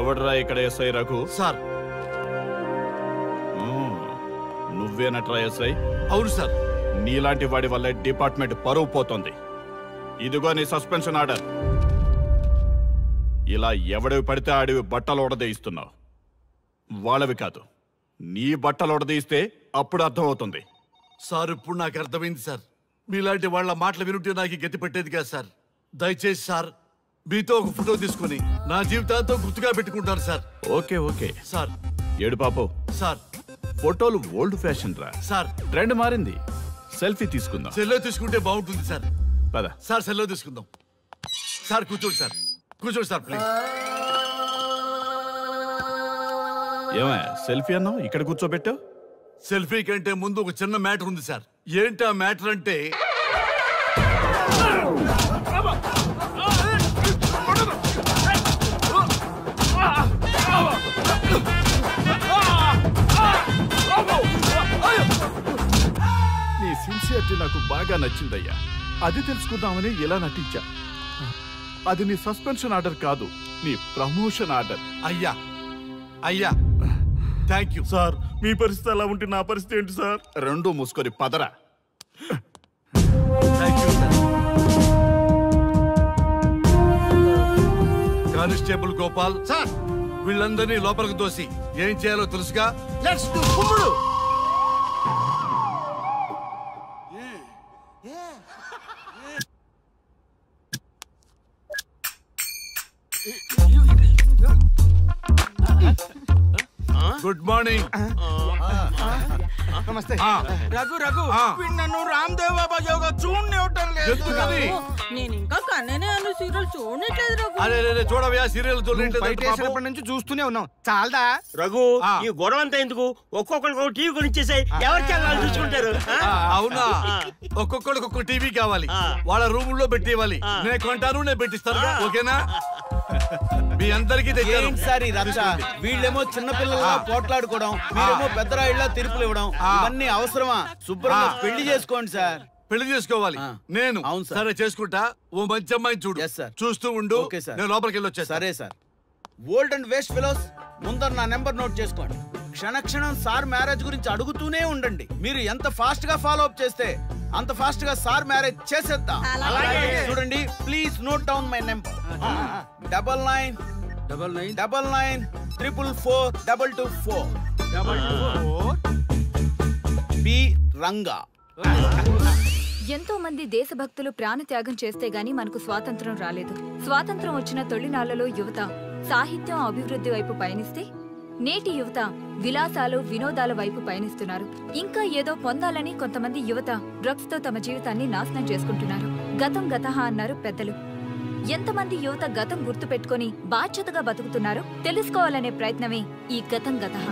ఎవడ్రా ఇక్కడ SI Raghu? Sir. నువ్వేనట్రా SI? అవును సార్. నీలాంటి వాడి వల్ల డిపార్ట్మెంట్ పరువు పోతుంది. ఇదిగో నీ సస్పెన్షన్ ఆర్డర్. ఇలా ఎవడివి పడితే ఆడివి బట్టలు ఉడదీయిస్తున్నావు. వాళ్ళవి కాదు, నీ బట్టలు ఉడదీయిస్తే అప్పుడు అర్థమవుతుంది. సార్ ఇప్పుడు నాకు అర్థమైంది సార్. మీలాంటి వాళ్ళ మాటలు వినుంటే నాకు గతి పెట్టేది కాదు సార్. దయచేసి సార్ మీతో ఒక ఫోటో తీసుకుని నా జీవితాంతో గుర్తుగా పెట్టుకుంటాను సార్. Okay okay sir. ఏడు పాపో సార్. ఫోటోలు ఓల్డ్ ఫ్యాషన్ రా సార్. ట్రెండ్ మారింది. సెల్ఫీ తీసుకుందాం. సెల్లో తీసుకుంటే బాగుంటుంది సార్. పద సార్, సెల్లో తీసుకుందాం. సార్ కూర్చోండి సార్. కూర్చోండి సార్ ప్లీజ్. ఏమయ్య సెల్ఫీ అన్నావు, ఇక్కడ కూర్చోబెట్టావు? సెల్ఫీ కంటే ముందు ఒక చిన్న మ్యాటర్ ఉంది సార్. ఏంటి ఆ మ్యాటర్ అంటే నీ సిన్సియరిటీ నాకు బాగా నచ్చిందయ్యా. అది తెలుసుకుందామని ఇలా నటించా. అది నీ సస్పెన్షన్ ఆర్డర్ కాదు, నీ ప్రమోషన్ ఆర్డర్. అయ్యా అయ్యా థ్యాంక్ యూ సార్. మీ పరిస్థితి అలా ఉంటే నా పరిస్థితి ఏంటి సార్? రెండు మూసుకొని పదరా. కానిస్టేబుల్ గోపాల్ సార్, వీళ్ళందరినీ లోపలికి దోసి ఏం చేయాలో తెలుసుగా. లెట్స్ డు కుమ్ముడు. Good morning. నమస్తే. రఘు రఘు నన్ను రామ్దేవ్ బాబా యోగా చూడనివ్వటం లేదు. నేను ఇంకా కన్ననే అను సీరియల్ చూడట్లేదు రఘు. అరే చూడవయ్యా, సీరియల్ చూడలేదన్నప్పటి నుంచి చూస్తూనే ఉన్నాం. చాలదా రఘు? ఈ గొడవ అంతా ఎందుకు? ఒక్కొక్కరికి ఒక టీవీ కొనిచ్చేసాయి, ఎవరి ఛానల్ చూసుకుంటారు. అవునా? ఒక్కొక్కడికి ఒక్కొక్క టీవీ కావాలి, వాళ్ళ రూముల్లో పెట్టి ఇవ్వాలి. నేను కొంటాను, నేను పెట్టిస్తాను. ఓకేనా? మీ అందరికీ వీళ్ళేమో చిన్న పిల్లల పోట్లాడుకోవడం, మీరేమో పెద్దరాయిళ్ళ తీర్పులు ఇవ్వడం, ఇవన్నీ అవసరమా? శుభ్రంగా పెళ్లి చేసుకోండి సార్. పెళ్లి చేసుకోవాలి నేను. సరే చేసుకుంటా. ఓ మంచి అమ్మాయిని చూడు. చూస్తూ ఉండు, నేను లోపలికి వెళ్ళి వచ్చేస్తా. సరే sir. Old and waste fellows, ముందర నా నెంబర్ నోట్ చేసుకోండి. క్షణక్షణం సార్ మ్యారేజ్ గురించి అడుగుతూనే ఉండండి. మీరు ఎంత ఫాస్ట్ గా ఫాలో అప్ చేస్తే అంత ఫాస్ట్ గా సార్ మ్యారేజ్ చేసేద్దాం. చూడండి, please note down my number. 9999442224. B Ranga. ఎంతో మంది దేశభక్తులు ప్రాణత్యాగం చేస్తే గాని మనకు స్వాతంత్రం రాలేదు. స్వాతంత్రం వచ్చిన తొలినాళ్లలో యువత సాహిత్యం అభివృద్ధి వైపు పయనిస్తే నేటి యువత విలాసాలు వినోదాల వైపు పయనిస్తున్నారు. ఇంకా ఏదో పొందాలని కొంతమంది యువత డ్రగ్స్ తో తమ జీవితాన్ని నాశనం చేసుకుంటున్నారు. గతం గతహ అన్నారు పెద్దలు. ఎంతమంది యువత గతం గుర్తు పెట్టుకుని బాధ్యతగా బతుకుతున్నారో తెలుసుకోవాలనే ప్రయత్నమే ఈ గతం గతహ.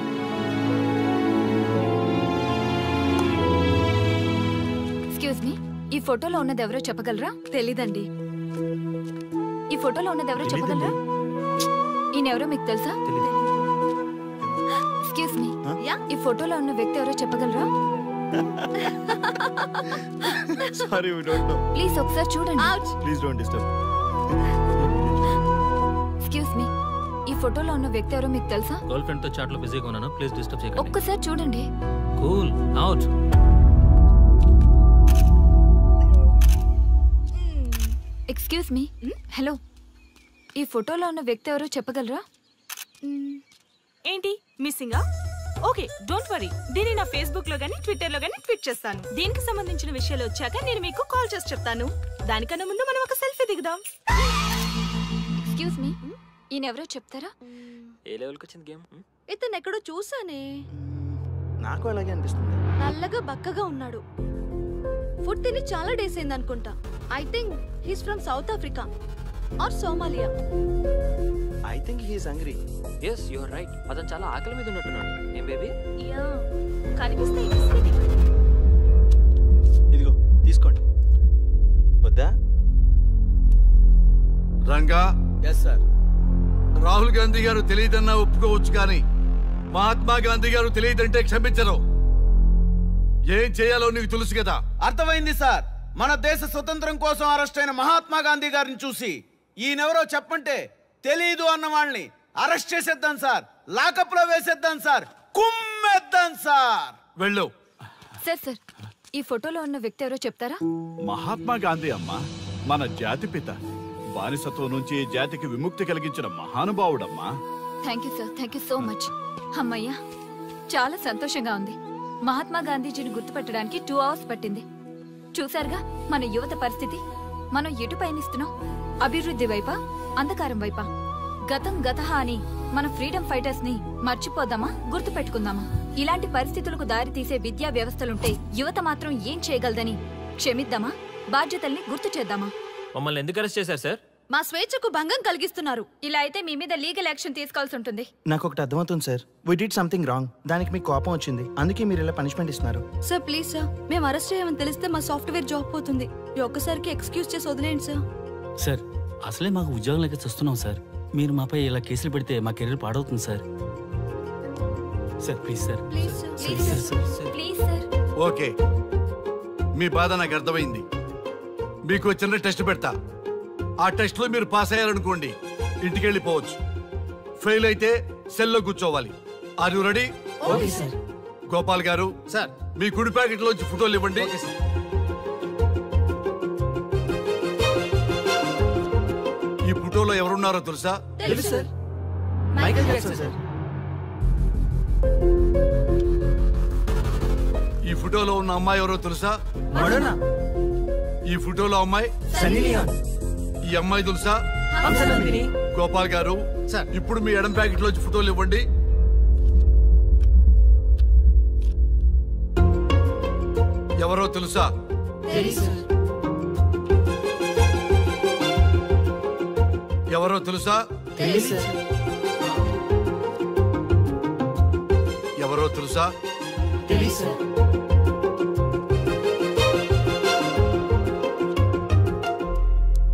ఎక్స్క్యూజ్ మీ, ఈ ఫోటోలో ఉన్నది ఎవరో చెప్పగలరా? తెలీదండి. ఈ ఫోటోలో ఉన్నది ఎవరో చెప్పగలరా? ఈయనెవరో మీకు తెలుసా? ఎక్స్క్యూజ్ మీ, ఈ ఫోటోలో ఉన్న వ్యక్తి ఎవరో చెప్పగలరా? Sorry, we don't know. Please ఒకసారి చూడండి. Please don't disturb. Excuse me, ఈ ఫోటోలో ఉన్న వ్యక్తి ఎవరో మీకు తెలుసా? గర్ల్ ఫ్రెండ్ తో చాట్ లో బిజీగా ఉన్నాను, ప్లీజ్ డిస్టర్బ్ చేయకండి. ఒక్కసారి చూడండి. Cool out. Excuse me, hello, ఈ ఫోటోలో ఉన్న వ్యక్తి ఎవరో చెప్పగలరా? ఏంటి మిస్సింగా? Okay, don't worry. దీన్ని నా ఫేస్బుక్ లో గానీ ట్విట్టర్ లో గానీ ట్వీట్ చేస్తాను. దీనికి సంబంధించిన విషయాలు వచ్చాక నేను మీకు కాల్ చేసి చెప్తాను. దానికన్నా ముందు మనం ఒక సెల్ఫీ దిగుదాం. ఎక్స్క్యూజ్ మీ, ఈయన ఎవరో చెప్తారా? ఏ లెవెల్కి వచ్చింది గేమ్? ఇతను ఎక్కడో చూసానే. నాకు అలాగే అనిపిస్తుంది. నల్లగా బక్కగా ఉన్నాడు. ఫుడ్ తిని చాలా డేస్ అయింది అనుకుంటా. I think he's from South Africa or Somalia. I think he is hungry. yes you are right. అతను చాలా ఆకలి మీద ఉన్నట్టున్నాడు. ఏం బేబీ? యా, కనిపిస్తే ఇదిగో తీసుకోండి. వద్దా? రంగా. yes sir. రాహుల్ గాంధీ గారు తెలియదన్నా ఒప్పుకోవచ్చు, కానీ మహాత్మా గాంధీ గారు తెలియదంటే క్షమించరు. ఏం చేయాలో నీకు తెలుసు కదా. అర్థమైంది సార్. మన దేశ స్వతంత్రం కోసం అరెస్ట్ అయిన మహాత్మా గాంధీ గారిని చూసి ఈయనెవరో చెప్పంటే తెలీదు అన్న వాళ్ళని అరెస్ట్ చేసేద్దాం సార్, లాకప్ లో వేసేద్దాం సార్, కుమ్మేద్దాం సార్. వెళ్ళు. సార్ సార్, ఈ ఫోటోలో ఉన్న వ్యక్తి ఎవరో చెప్తారా? మహాత్మా గాంధీ అమ్మా, మన జాతిపిత. బానిసత్వం నుంచి జాతికి విముక్తి కలిగించిన మహానుభావుడమ్మా. Thank you sir, thank you so much. అమ్మయ్యా, చాలా సంతోషంగా ఉంది. మహాత్మా గాంధీజీని గుర్తుపట్టడానికి 2 hours పట్టింది. చూసారుగా మన యువత పరిస్థితి. మనం ఎటు పయనిస్తున్నాం? అభివృద్ధి వైపా, అంధకారం వైపా? గతం గతహ అని మన ఫ్రీడమ్ ఫైటర్స్ ని మర్చిపోదామా, గుర్తు పెట్టుకుందామా? ఇలాంటి పరిస్థితులకు దారి తీసే విద్యా వ్యవస్థలుంటే యువత మాత్రం ఏం చేయగలదని క్షమిద్దామా, బాధ్యతల్ని గుర్తు చేద్దామా? మమ్మల్ని ఎందుకు అరెస్ట్ చేశారు సార్? మా స్వేచ్ఛకు భంగం కలిగిస్తున్నారు. ఇలా అయితే మీ మీద లీగల్ యాక్షన్ తీసుకోవాల్సి ఉంటుంది. నాకు ఒకటి అర్థమవుతుంది sir, we did something wrong. దానికి మీకు కోపం వచ్చింది, అందుకే మీరు ఇలా పనిష్మెంట్ ఇస్తున్నారు. సార్ ప్లీజ్ సార్, మేము అరెస్ట్ చేయమని తెలిస్తే మా సాఫ్ట్వేర్ జాబ్ పోతుంది. ఈ ఒక్కసారికి ఎక్స్క్యూజ్ చేసి వదిలేండి సార్. సార్ అసలే మాకు ఉద్యోగం లేక చూస్తున్నాం సార్. మీరు మాపై ఇలా కేసులు పెడితే మా కెరీర్ పాడవుతుంది sir. Sir please sir. Please sir. Okay, మీ బాధ నాకు అర్థమైంది. మీకు చిన్న టెస్ట్ పెడతా. ఆ టెస్ట్ లో మీరు పాస్ అయ్యారనుకోండి, ఇంటికి వెళ్ళిపోవచ్చు. ఫెయిల్ అయితే సెల్లో కూర్చోవాలి. Are you ready? Okay sir. Gopal garu sir, మీ కుడి ప్యాకెట్ లోంచి ఫోటోలు ఇవ్వండి. ఈ ఫోటోలో ఎవరున్నారో తెలుసా? తెలుసు సార్, మైకేల్ జాక్సన్ సార్. ఈ ఫోటోలో ఉన్న అమ్మాయి ఎవరో తెలుసా? మడోనా. ఈ ఫోటోలో అమ్మాయి సన్నీ లియోన్. ఈ అమ్మాయి తెలుసా? హంసనందిని. గోపాల్ గారు సార్, ఇప్పుడు మీ ఎడం ప్యాకెట్ లోంచి ఫోటోలు ఇవ్వండి. ఎవరో తెలుసా? తెలుసు. ఎవరో తెలుసా? తెలుసు. ఎవరో తెలుసా? తెలుసు.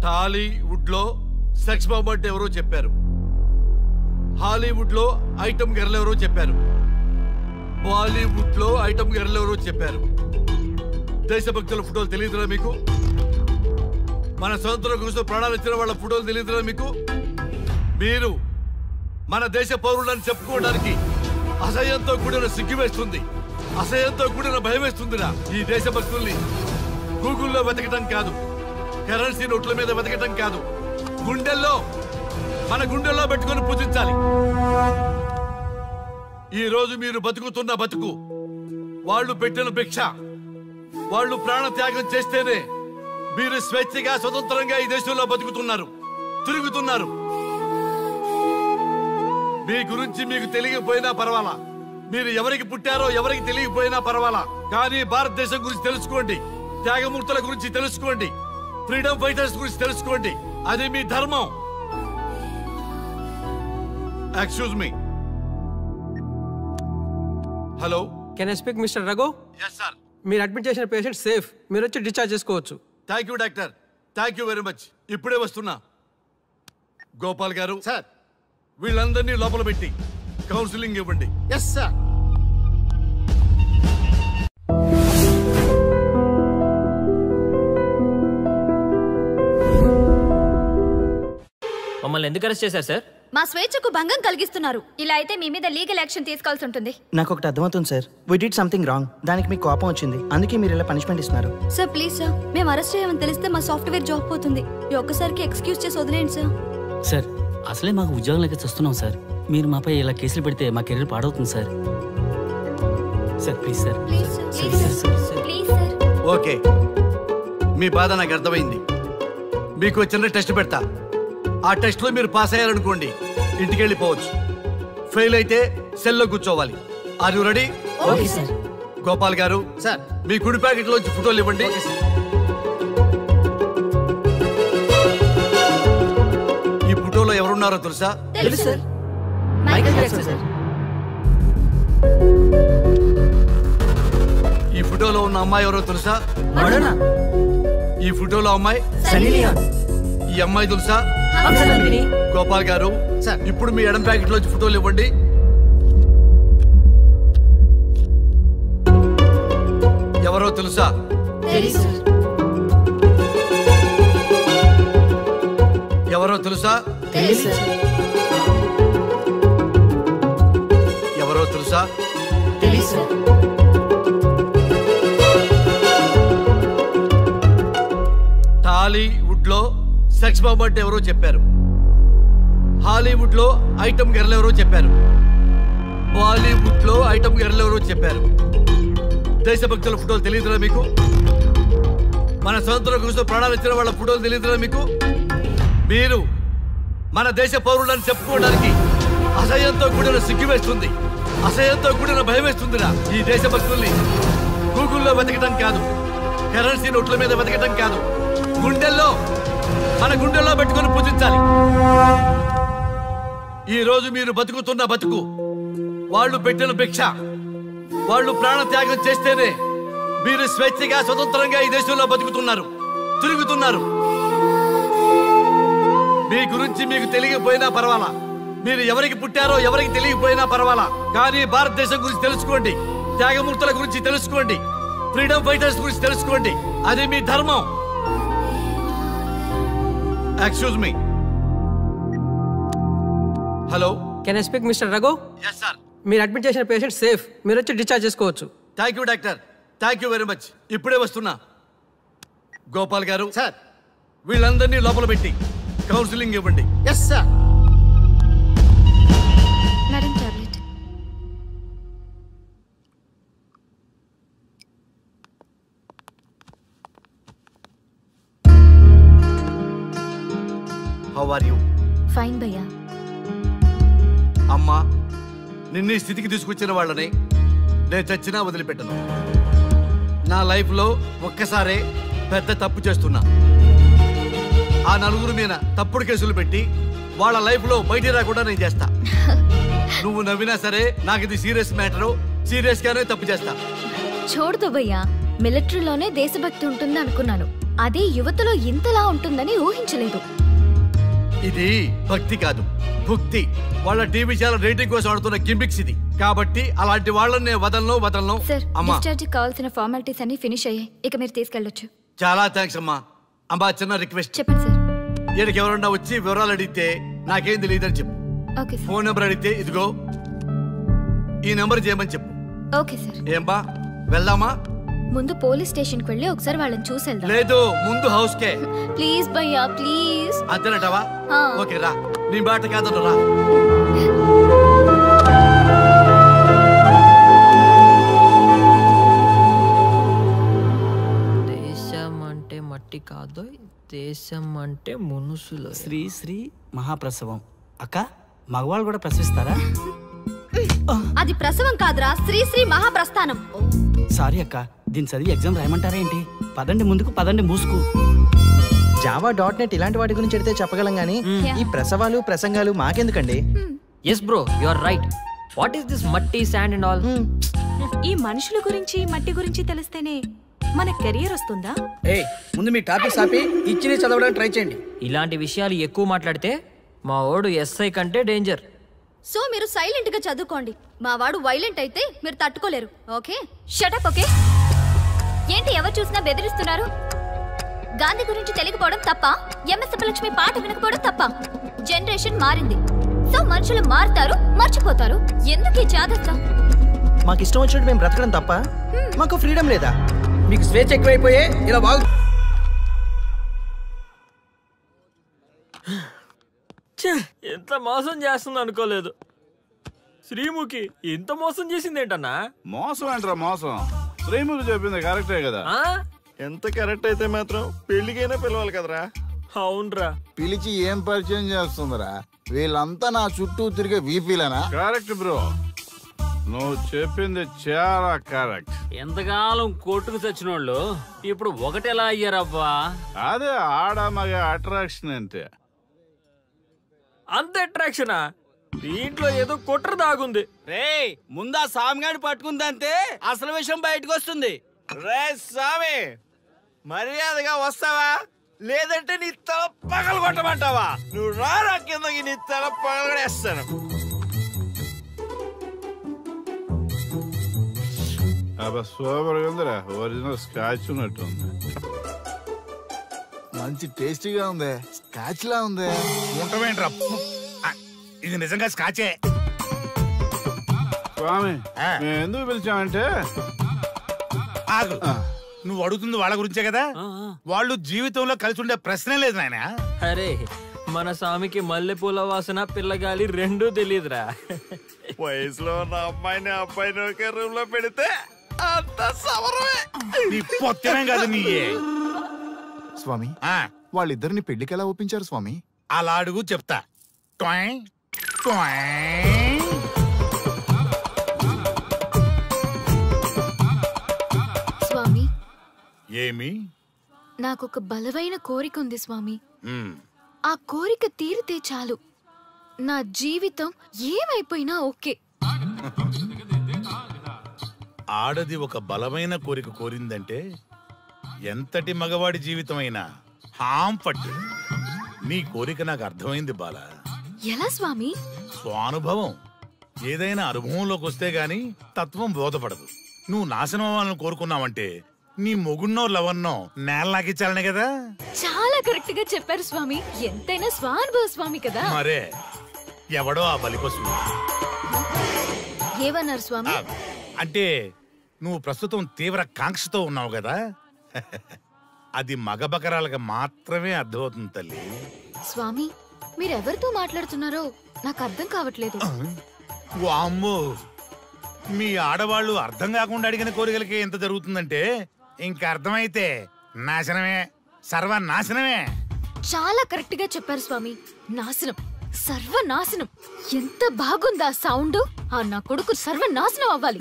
టాలీవుడ్ లో సెక్స్ బాంబ్ అంటే ఎవరో చెప్పారు. హాలీవుడ్ లో ఐటమ్ గర్ల్ ఎవరో చెప్పారు. బాలీవుడ్ లో ఐటమ్ గర్ల్ ఎవరో చెప్పారు. దేశభక్తుల ఫోటోలు తెలియదురా మీకు? మన స్వతంత్రం కోసం ప్రాణాలు ఇచ్చిన వాళ్ళ ఫోటోలు తెలియదురా మీకు? మీరు మన దేశ పౌరులని చెప్పుకోవడానికి అసహ్యంతో కూడిన సిగ్గు వేస్తుంది, అసహ్యంతో కూడిన భయం వేస్తుందిరా. ఈ దేశభక్తుల్ని గూగుల్లో వెతకటం కాదు, కరెన్సీ నోట్ల మీద వెతకటం కాదు, గుండెల్లో, మన గుండెల్లో పెట్టుకొని పూజించాలి. ఈ రోజు మీరు బతుకుతున్న బతుకు వాళ్ళు పెట్టిన భిక్ష. వాళ్ళు ప్రాణ త్యాగం చేస్తేనే మీరు స్వేచ్ఛగా స్వతంత్రంగా ఈ దేశంలో బతుకుతున్నారు, తిరుగుతున్నారు. మీ గురించి మీకు తెలియకపోయినా పర్వాలా, మీరు ఎవరికి పుట్టారో ఎవరికి తెలియకపోయినా పర్వాలా, కానీ భారతదేశం గురించి తెలుసుకోండి, త్యాగమూర్తుల గురించి తెలుసుకోండి, ఫ్రీడమ్ ఫైటర్స్ గురించి తెలుసుకోండి. అది మీ ధర్మం. Excuse me. Hello, can I speak Mister Raghu? Yes sir. మీరు అడ్మిట్ చేసిన పేషెంట్ సేఫ్, మీరు వచ్చి డిశ్చార్జ్ చేసుకోవచ్చు. Thank you doctor, thank you very much. ఇప్పుడే వస్తున్నా. గోపాల్ గారు సార్, వీళ్ళందరినీ లోపల పెట్టి కౌన్సిలింగ్ ఇవ్వండి. Yes sir. మమ్మల్ని ఎందుకు అరెస్ట్ చేశారు సార్? మా స్వేచ్ఛకు భంగం కలిగిస్తున్నారు. ఇలా అయితే మీ మీద లీగల్ యాక్షన్ తీసుకోవాల్సి ఉంటుంది. నాకు ఒకటి అర్థమవుతుంది sir, we did something wrong. దానికి మీకు కోపం వచ్చింది, అందుకే మీరు ఇలా పనిష్మెంట్ ఇస్తున్నారు. సార్ ప్లీజ్ సార్, మేము అరెస్ట్ చేయమని తెలిస్తే మా సాఫ్ట్వేర్ జాబ్ పోతుంది. ఈ ఒక్కసారికి ఎక్స్క్యూజ్ చేసి వదిలేండి సార్. సార్ అసలే మాకు ఉద్యోగం లేక చూస్తున్నాం సార్. మీరు మాపై ఇలా కేసులు పెడితే మా కెరీర్ పాడవుతుంది sir. Sir please sir. Please sir. Okay, మీ బాధ నాకు అర్థమైంది. మీకు చిన్న టెస్ట్ పెడతా. ఆ టెస్ట్ లో మీరు పాస్ అయ్యారనుకోండి, ఇంటికి వెళ్ళిపోవచ్చు. ఫెయిల్ అయితే సెల్లో కూర్చోవాలి. Are you ready? Okay sir. Gopal garu sir, మీ కుడి ప్యాకెట్ లోంచి ఫోటోలు ఇవ్వండి. ఈ ఫోటోలో ఎవరున్నారో తెలుసా? తెలుసు సార్, మైకేల్ జాక్సన్ సార్. ఈ ఫోటోలో ఉన్న అమ్మాయి ఎవరో తెలుసా? మడోనా. ఈ ఫోటోలో అమ్మాయి సన్నీ లియోన్. ఈ అమ్మాయి తెలుసా? హంసనందిని. గోపాల్ గారు సార్, ఇప్పుడు మీ ఎడం ప్యాకెట్ లోంచి ఫోటోలు ఇవ్వండి. ఎవరో తెలుసా? తెలుసు. ఎవరో తెలుసా? తెలుసు. తెలుసా? తెలీదు సార్. టాలీవుడ్ లో సెక్స్ బాంబ్ అంటే ఎవరో చెప్పారు, హాలీవుడ్ లో ఐటమ్ గర్ల్ ఎవరో చెప్పారు, బాలీవుడ్ లో ఐటమ్ గర్ల్ ఎవరో చెప్పారు. దేశభక్తుల ఫోటోలు తెలియదురా మీకు? మన స్వతంత్రం కోసం ప్రాణాలు ఇచ్చిన వాళ్ళ ఫోటోలు తెలియదురా మీకు? మీరు మన దేశ పౌరులని చెప్పుకోవడానికి అసహ్యంతో కూడిన సిగ్గు వేస్తుంది, అసహ్యంతో కూడిన భయం వేస్తుందిరా. ఈ దేశభక్తుల్ని గూగుల్లో వెతకటం కాదు, కరెన్సీ నోట్ల మీద వెతకటం కాదు, గుండెల్లో మన గుండెల్లో పెట్టుకొని పూజించాలి. ఈ రోజు మీరు బతుకుతున్న బతుకు వాళ్ళు పెట్టిన భిక్ష. వాళ్ళు ప్రాణ త్యాగం చేస్తేనే మీరు స్వేచ్ఛగా స్వతంత్రంగా ఈ దేశంలో బతుకుతున్నారు, తిరుగుతున్నారు. మీ గురించి మీకు తెలియకపోయినా పర్వాలా, మీరు ఎవరికి పుట్టారో ఎవరికి తెలియకపోయినా పర్వాలా, కానీ భారతదేశం గురించి తెలుసుకోండి, త్యాగమూర్తుల గురించి తెలుసుకోండి, ఫ్రీడమ్ ఫైటర్స్ గురించి తెలుసుకోండి. అది మీ ధర్మం. Excuse me. Hello, can I speak Mister Raghu? Yes sir. మీరు అడ్మిట్ చేసిన పేషెంట్ సేఫ్, మీరు వచ్చి డిశ్చార్జ్ చేసుకోవచ్చు. Thank you doctor, thank you very much. ఇప్పుడే వస్తున్నా. గోపాల్ గారు సార్, వీళ్ళందరినీ లోపల పెట్టి కౌన్సిలింగ్ ఇవ్వండి. Yes sir. Madam tablet. How are you? Fine భయ్యా. అమ్మా, నిన్ను ఈ స్థితికి తీసుకొచ్చిన వాళ్ళని నేను చచ్చినా వదిలిపెట్టను. నా లైఫ్లో ఒక్కసారే పెద్ద తప్పు చేస్తున్నా. ఆ నలుగురు మీద తప్పుడు కేసులు పెట్టి వాళ్ళ లైఫ్లో బయట రాకుండా నేను చేస్తా. నువ్వు నవ్వినా సరే నాకు ఇది సీరియస్ మ్యాటరు, సీరియస్ గానే తప్పు చేస్తా. చూడదు భయ్యా, మిలిటరీలోనే దేశభక్తి ఉంటుంది అనుకున్నాను, అదే యువతలో ఇంతలా ఉంటుందని ఊహించలేదు. ఇది భక్తి కాదు, భుక్తి. వాళ్ళ టీవీ ఛానల్ రేటింగ్ కోసం ఆడుతున్న గిమిక్స్ ఇది. కాబట్టి అలాంటి వాళ్ళని నేను వదలను. సార్, అమ్మా, డిశ్చార్జ్ కావాల్సిన ఫార్మాలిటీస్ అన్ని ఫినిష్ అయ్యాయి, ఇక మీరు తీసుకెళ్ళొచ్చు. చాలా థ్యాంక్స్ అమ్మా. అమ్మా, చిన్న రిక్వెస్ట్. చెప్పండి సార్. ఈయనకి ఎవరన్నా వచ్చి వివరాలు అడిగితే నాకేం తెలియదని చెప్పు. Okay sir. ఫోన్ నెంబర్ అడిగితే ఇదిగో ఈ నెంబర్ చేయమని చెప్పు. Okay sir. ఏం బా, వెళ్దామా? ముందు పోలీస్ స్టేషన్ కి వెళ్ళి ఒకసారి వాళ్ళని చూసి వెళ్దాం. లేదు, ముందు హౌస్ కే. ప్లీజ్ భయ్యా, ప్లీజ్. అంతేనటవా? ఓకే రా, నీ బాట కాదను రా. దేశం అంటే మట్టి కాదు, దేశం అంటే మనుషులు. శ్రీ శ్రీ మహాప్రసవం. అక్క, మగవాళ్ళు కూడా ప్రసవిస్తారా? అది ప్రసవం కాదురా, శ్రీ మహాప్రస్థానం. సారీ అక్క, దీని చదివి ఎగ్జామ్ రాయమంటారా ఏంటి? పదండి ముందుకు, పదండి మూసుకు. java.net ఇలాంటి వాటి గురించి అడిగితే చెప్పగలం గానీ ఈ ప్రసవాలు ప్రసంగాలు మాకెందుకండి? Yes bro, you are right. What is this matti, sand and all? ఈ మనుషుల గురించి మట్టి గురించి తెలిస్తేనే మన కెరియర్ వస్తుందా? ముందు మీ టాపిక్స్ ఆపి ఇచ్చి చదవడానికి ట్రై చేయండి. ఇలాంటి విషయాలు ఎక్కువ మాట్లాడితే మా వాడు ఎస్ఐ కంటే డేంజర్. సో మీరు సైలెంట్ గా చదువుకోండి. మా వాడు వైలెంట్ అయితే మీరు తట్టుకోలేరు. Okay, shut up. ఓకే, ఏంటి ఎవరు చూసినా బెదిరిస్తున్నారు? గాంధీ గురించి తెలియకపోవడం తప్ప, ఎంఎస్ సుబ్బలక్ష్మి పాట వినకపోవడం తప్ప? జనరేషన్ మారింది, సో మనుషులు మారుతారు, మర్చిపోతారు. ఎందుకు ఈ చాదస్తం? మాకు ఇష్టం వచ్చినట్టు మేము బ్రతకడం తప్ప మాకు ఫ్రీడమ్ లేదా? మీకు స్వేచ్ఛ ఎక్కువైపోయే ఇలా బాగు. ఎంత మోసం చేస్తుంది అనుకోలేదు. శ్రీముఖి ఇంత మోసం చేసింది ఏంటన్నా? మోసం ఏంట్రా మోసం? శ్రీముఖి చెప్పింది కరెక్టే కదా. ఎంత కరెక్ట్ అయితే మాత్రం పెళ్లికైనా పిలవాలి కదరా. అవునరా, పిలిచి ఏం పరిచయం చేస్తుందిరా? వీళ్ళంతా నా చుట్టూ తిరిగే వీపీలేనా? కరెక్ట్ బ్రో, నువ్వు చెప్పింది చాలా కరెక్ట్. ఎంతకాలం కొట్టుకు చచ్చినోళ్ళు ఇప్పుడు ఒకటెలా అయ్యారబ్బా? అదే ఆడ మగ అట్రాక్షన్ అంటే. అంత అట్రాక్షనా? దీంట్లో ఏదో కుట్ర దాగుంది. రే, ముందా సామిగాని పట్టుకుందంటే అసలు విషయం బయటకు వస్తుంది. రే స్వామి, మర్యాదగా వస్తావా లేదంటే నీ తల పగలు కొట్టమంటావా? నువ్వు రారా కిందకి, నీ తల పగలగడేస్తాను. అబ్బా సూపర్ ఉందిరా, ఒరిజినల్ స్కాచ్ ఉన్నట్టుంది. మంచి టేస్టీగా ఉంది, స్కాచ్ లా ఉంది. ఉంటావేంట్రా, ఇది నిజంగా స్కాచే. స్వామి మేము ఎందుకు పిలిచామంటే ఆగు. నువ్వు అడుగుతుంది వాళ్ళ గురించే కదా. వాళ్ళు జీవితంలో కలిసి ఉండే ప్రశ్నే లేదు నాయన. అరే మన స్వామికి మల్లెపూల వాసన పిల్లగాలి రెండూ తెలియదురా. వయసులో ఉన్న అమ్మాయిని అబ్బాయిని ఒకే రూమ్ లో పెడితే అంత సవరమే. నీ పొత్తమే కాదు నీయే. స్వామి వాళ్ళిద్దరిని పెళ్లికి ఎలా ఒప్పించారు స్వామి? అలా అడుగు చెప్తా. స్వామి ఏమి? నాకొక బలమైన కోరిక ఉంది స్వామి. ఆ కోరిక తీరితే చాలు, నా జీవితం ఏమైపోయినా ఓకే. ఆడది ఒక బలమైన కోరిక కోరిందంటే ఎంతటి మగవాడి జీవితమైనా హాం పట్టు. నీ కోరిక నాకు అర్థమైంది బాల. ఎలా స్వామి? స్వానుభవం. ఏదైనా అనుభవంలోకి వస్తే గాని తత్వం బోధపడదు. నువ్వు నాశనం అవ్వాలని కోరుకున్నావంటే నీ మొగున్నో లవన్నో నేల నాకిచ్చాలనే కదా. చాలా కరెక్ట్ గా చెప్పారు స్వామి. ఎంతైనా స్వానుభవ స్వామి కదా. మరే ఎవడో ఆ బలిపశు. ఏమన్నారు స్వామి? అంటే నువ్వు ప్రస్తుతం తీవ్ర కాంక్షతో ఉన్నావు కదా. అది మగ బకరాలకు మాత్రమే అర్థమవుతుంది తల్లి. స్వామి మీరెవరితో మాట్లాడుతున్నారో నాకు అర్థం కావట్లేదు. వామ్మో, మీ ఆడవాళ్ళు అర్థం కాకుండా అడిగిన కోరికలకి ఎంత జరుగుతుందంటే ఇంకా అర్థమైతే నాశనమే, సర్వనాశనమే. చాలా కరెక్ట్ గా చెప్పారు స్వామి. నాశనం, సర్వనాశనం. ఎంత బాగుందా సౌండ్. ఆ నా కొడుకు సర్వనాశనం అవ్వాలి.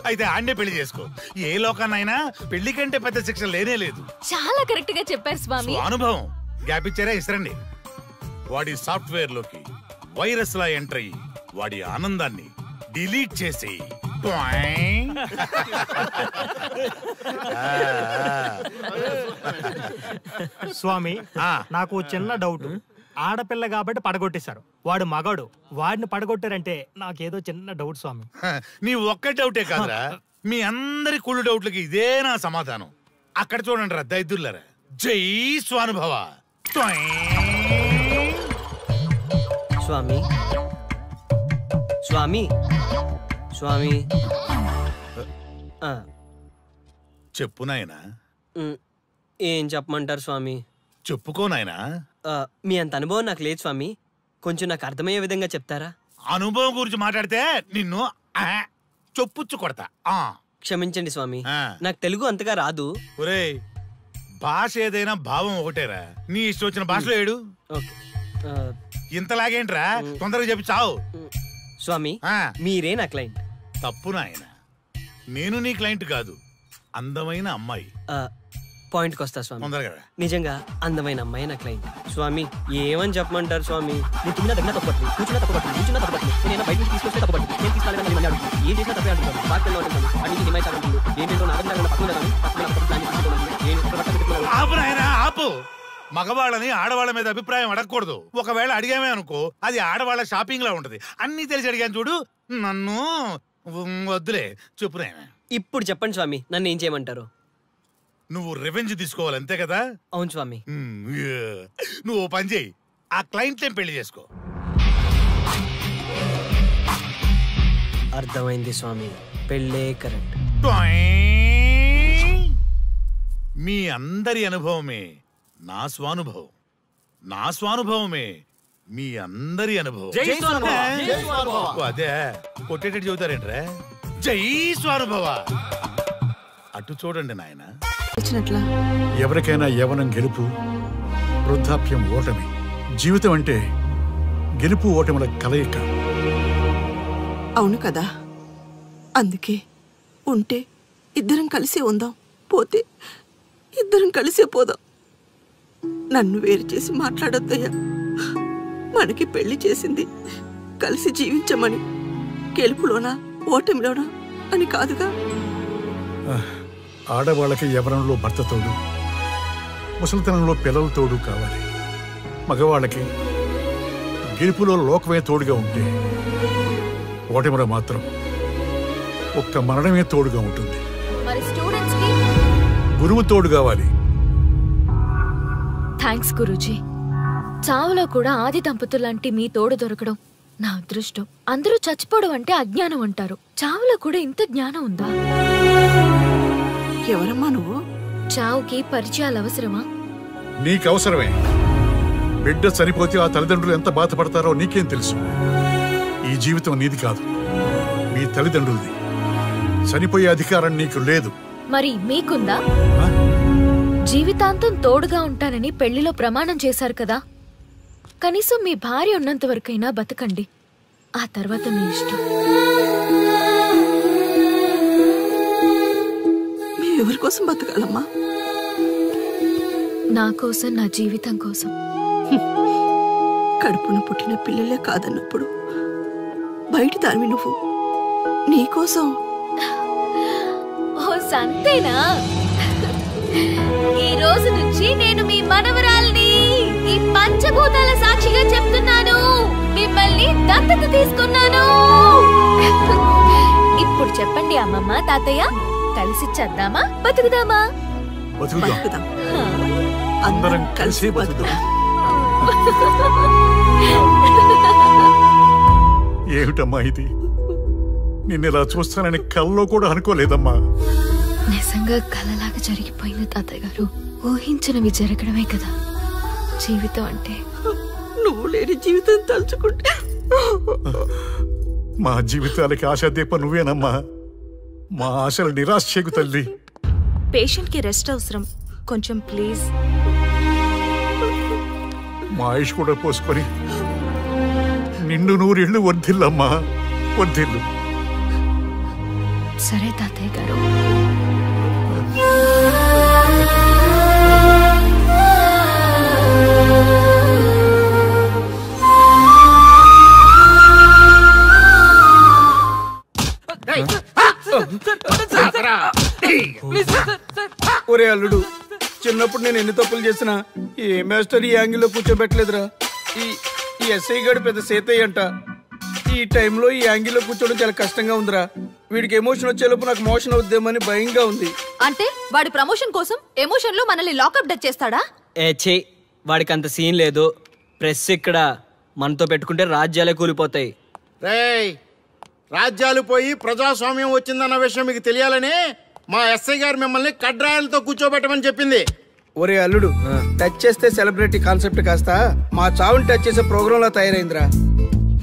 అయితే ఆన్నే పెళ్లి చేసుకో. ఏ లోకాన్నైనా పెళ్లి కంటే పెద్ద శిక్ష లేనే లేదు. చాలా కరెక్ట్ గా చెప్పారు స్వామి. అనుభవం. గ్యాప్ ఇచ్చారా? ఇసరండి. వాడి సాఫ్ట్వేర్ లోకి వైరస్ లా ఎంటర్ అయ్యి వాడి ఆనందాన్ని డిలీట్ చేసి స్వామి నాకు చిన్న డౌట్. ఆడపిల్ల కాబట్టి పడగొట్టేశారు, వాడు మగాడు, వాడిని పడగొట్టారంటే నాకేదో చిన్న డౌట్ స్వామి. నీ ఒక్క డౌటే కాదురా, మీ అందరి కుళ్ళు డౌట్లకి ఇదే నా సమాధానం. అక్కడ చూడండి రా దైదుర్లరా. జై స్వానుభవ. స్వామి స్వామి స్వామి చెప్పు నాయనా. ఏం చెప్పమంటారు స్వామి? చెప్పుకో నాయనా. మీ అంత అనుభవం నాకు లేదు స్వామి, కొంచెం నాకు అర్థమయ్యే విధంగా చెప్తారా? అనుభవం గురించి మాట్లాడితే నిన్ను చొప్పుచ్చు కొడతా. క్షమించండి స్వామి, నాకు తెలుగు అంతగా రాదు. ఒరేయ్, భాష ఏదైనా భావం ఒకటేరా. నీ ఇష్టం వచ్చిన భాషలో ఏడు. ఇంతలాగేంట్రా, తొందరగా చెప్పి చావు. స్వామి మీరే నా క్లయింట్. తప్పు నాయన, నేను నీ క్లయింట్ కాదు, అందమైన అమ్మాయి. పాయింట్కి వస్తా స్వామి. తొందరగా. నిజంగా అందమైన అమ్మాయి నా క్లయింట్. స్వామి ఏమని చెప్పమంటారు స్వామి? నేను తిన్నా దగ్గర తప్పట్టు, కూర్చున్నా తప్పట్టు, కూర్చున్నా తప్పట్టు, నేను బయట నుంచి తీసుకొస్తే తప్పట్టు, నేను తీసుకెళ్ళాలని మళ్ళీ అడుగుతాను. ఏం చేసినా తప్పే అడుగుతాను. బాగా ఉంటాను, అడిగి డిమైట్ అడుగుతుంది. ఏంటంటే నాగంగా పక్కన ఆపు నాయనా, ఆపు. మగవాళ్ళని ఆడవాళ్ళ మీద అభిప్రాయం అడగకూడదు. ఒకవేళ అడిగామే అనుకో, అది ఆడవాళ్ళ షాపింగ్ లా ఉంటది. అన్ని తెలిసి అడిగాను చూడు, నన్ను వద్దులే. చెప్పు నాయనా. ఇప్పుడు చెప్పండి స్వామి, నన్ను ఏం చేయమంటారు? నువ్వు రివెంజ్ తీసుకోవాలి, అంతే కదా? అవును స్వామి. నువ్వు పని చేయి, ఆ క్లయింట్ పెళ్లి చేసుకో. అర్థమైంది స్వామి, పెళ్ళే కరెక్ట్. మీ అందరి అనుభవమే నా స్వానుభవం, నా స్వానుభవమే మీ అందరి అనుభవం. అదే కొట్టేటట్టు చెబుతారేంట్రా? జై స్వానుభవ. అటు చూడండి నాయన. ఎవరికైనా యవనం గెలుపు, వృద్ధాప్యం ఓటమి. జీవితం అంటే గెలుపు ఓటముల కలయిక. అవును కదా, అందుకే ఉంటే ఇద్దరం కలిసే ఉందాం, పోతే ఇద్దరం కలిసే పోదాం. నన్ను వేరు చేసి మాట్లాడొద్దయ్యా. మనకి పెళ్లి చేసింది కలిసి జీవించమని, గెలుపులోనా ఓటమిలోనా అని కాదుగా. ఆడవాళ్ళకి యవనంలో భర్త తోడు, ముసలితనంలో పిల్లల తోడు కావాలి. మగవాళ్ళకి గెలుపులో లోకమే తోడుగా ఉంటే, ఓటమిలో మాత్రం ఒక్క మరణమే తోడుగా ఉంటుంది. మరి స్టూడెంట్స్ కి గురువు తోడు కావాలి. థ్యాంక్స్ గురూజీ. చావులో కూడా ఆది దంపతులు లాంటి మీ తోడు దొరకడం నా అదృష్టం. అందరూ చచ్చిపోవడం అంటే అజ్ఞానం అంటారు. చావులో కూడా ఇంత జ్ఞానం ఉందా? ఎవరమ్మా నువ్వు? చావుకి పరిచయాలు అవసరమా? నీకు అవసరమే. బిడ్డ చనిపోతే ఆ తల్లిదండ్రులు ఎంత బాధపడతారో నీకేం తెలుసు? ఈ జీవితం నీది కాదు, మీ తల్లిదండ్రులది. చనిపోయే అధికారం నీకు లేదు. మరి మీకుందా? జీవితాంతం తోడుగా ఉంటానని పెళ్లిలో ప్రమాణం చేశారు కదా. కనీసం మీ భార్య ఉన్నంత వరకైనా బతకండి. ఆ తర్వాత మీ ఇష్టం. ఎవరి కోసం బతకాలమ్మా? నా కోసం, నా జీవితం కోసం. కడుపున పుట్టిన పిల్లలే కాదన్నప్పుడు బయట దానివి నువ్వు నీకోసం. ఓ సంతేనా? ఈ రోజు నుంచి నేను మీ మనవరాల్ని. ఈ పంచభూతాల సాక్షిగా చెప్తున్నాను, మిమ్మల్ని దత్తత తీసుకున్నాను. ఇప్పుడు చెప్పండి అమ్మమ్మ, తాతయ్య, కలిసి చద్దామా బతుకుదామా? బతుకుదాం. అందరం కలిసి బతుకుదాం. ఏమిటమ్మా ఇది? నిన్నెలా చూస్తానని కల్లో కూడా అనుకోలేదమ్మా. నిజంగా కలలాగా జరిగిపోయింది తాతయ్య గారు. ఊహించినవి జరగడమే కదా జీవితం అంటే. నువ్వు లేని జీవితం తలుచుకుంటే మా జీవితాలకి ఆశాదీప నువ్వేనమ్మా. మా ఆశలు నిరాశ చేయకు తల్లి. పేషెంట్ కి రెస్ట్ అవసరం, కొంచెం ప్లీజ్. మా ఆయుష్ కూడా పోసుకొని నిండు 100 ఏళ్ళు వర్ధిల్లమ్మా, వర్ధిల్లు. సరే తాతయ్య గారు. ఒరే అల్లుడు, చిన్నప్పుడు నేను ఎన్ని తప్పులు చేసినా ఏ మాస్టర్ ఈ యాంగిల్లో కూర్చోబెట్టలేదురా. ఈ ఎస్ఐ గడు పెద్ద సేతయ్య అంట. ఈ టైంలో ఈ యాంగిల్లో కూర్చోవడం చాలా కష్టంగా ఉందిరా. వీడికి ఎమోషన్ వచ్చేలోపు నాకు మోషన్ అవుద్దేమని భయంగా ఉంది. అంటే వాడి ప్రమోషన్ కోసం ఎమోషన్ లో మనల్ని లాకప్ డెత్ చేస్తాడా? ఏ వాడికి అంత సీన్ లేదు. ప్రెస్ ఇక్కడ మనతో పెట్టుకుంటే రాజ్యాలే కూలిపోతాయి. రేయ్, రాజ్యాలు పోయి ప్రజాస్వామ్యం వచ్చిందన్న విషయం మీకు తెలియాలని మా ఎస్ఐ గారు మిమ్మల్ని కడ్రాయలతో కూర్చోబెట్టమని చెప్పింది. ఒరే అల్లుడు, టచ్ చేస్తే సెలబ్రిటీ కాన్సెప్ట్ కాస్త మా చావుని టచ్ చేసే ప్రోగ్రామ్ లా తయారైందిరా.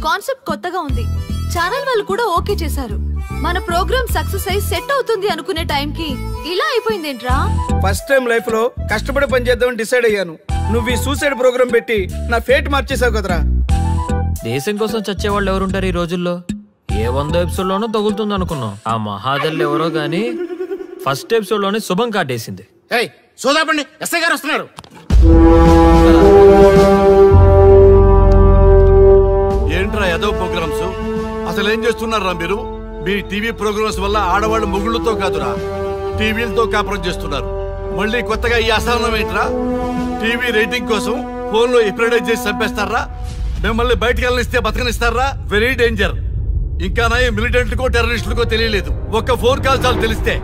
కాన్సెప్ట్ కొత్తగా ఉంది. ఛానల్ వాళ్ళు కూడా ఓకే చేశారు. మన ప్రోగ్రామ్ సక్సెస్ అయి సెట్ అవుతుంది అనుకునే టైంకి ఇలా అయిపోయిందేంట్రా? ఫస్ట్ టైం లైఫ్ లో కష్టపడి పని చేద్దామని డిసైడ్ అయ్యాను. నువ్వు ఈ సూసైడ్ ప్రోగ్రామ్ పెట్టి నా ఫేట్ మార్చేసావు కదరా. దేశం కోసం చచ్చేవాళ్ళు ఎవరుంటారు ఈ రోజుల్లో? ఏ 100 ఎపిసోడ్ లోనో తగులుతుంది అనుకున్నాం. ఆ మహాదల్ ఎవరో గానీ ఫస్ట్ ఎపిసోడ్ లోనే శుభం కాటేసింది. సోదాపండి, ఎస్ఐ గారు వస్తున్నారు. ఏంట్రా ఏదో ప్రోగ్రామ్స్? అసలు ఏం చేస్తున్నారా మీరు? మీ టీవీ ప్రోగ్రామ్స్ వల్ల ఆడవాళ్ళు మొగుళ్ళతో కాదురా, టీవీలతో కాపురం చేస్తున్నారు. మళ్ళీ కొత్తగా ఈ అసహనం ఏంట్రా? టీవీ రేటింగ్ కోసం ఫోన్ లో ఎప్రిడైజ్ చేసి చంపేస్తారా? మిమ్మల్ని బయటకు వెళ్ళనిస్తే బతకనిస్తారా? Very danger. ఇంకా నయం మిలిటెంట్లకో టెర్రరిస్టులకో తెలియలేదు, ఒక్క ఫోన్ కాల్ చాలు తెలిస్తే.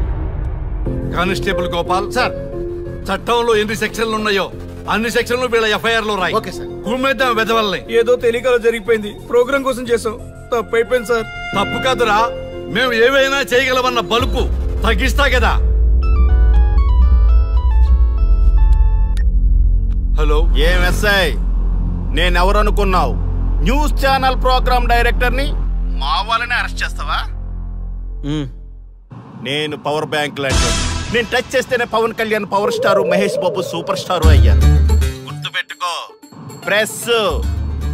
కానిస్టేబుల్ గోపాల్ సార్, చట్టంలో ఎన్ని సెక్షన్లు ఉన్నాయో అన్ని సెక్షన్లు వీళ్ళ ఎఫ్ఐఆర్ లో రాయి. కుమ్మేద్దాం వెదవల్ని. ఏదో తెలియకలో జరిగిపోయింది, ప్రోగ్రామ్ కోసం చేసాం, తప్పు అయిపోయింది సార్. తప్పు కాదురా, మేము ఏవైనా చేయగలమన్న బలుపు తగ్గిస్తా కదా. హలో, ఏం ఎస్ఐ, నేనెవరనుకున్నావు? న్యూస్ ఛానల్ ప్రోగ్రామ్ డైరెక్టర్ ని మా వాళ్ళని అరెస్ట్ చేస్తావా? నేను పవర్ బ్యాంక్ లాంటి, నేను టచ్ చేస్తేనే Pawan Kalyan power star, Mahesh Babu super star అయ్యాను. గుర్తుపెట్టుకో,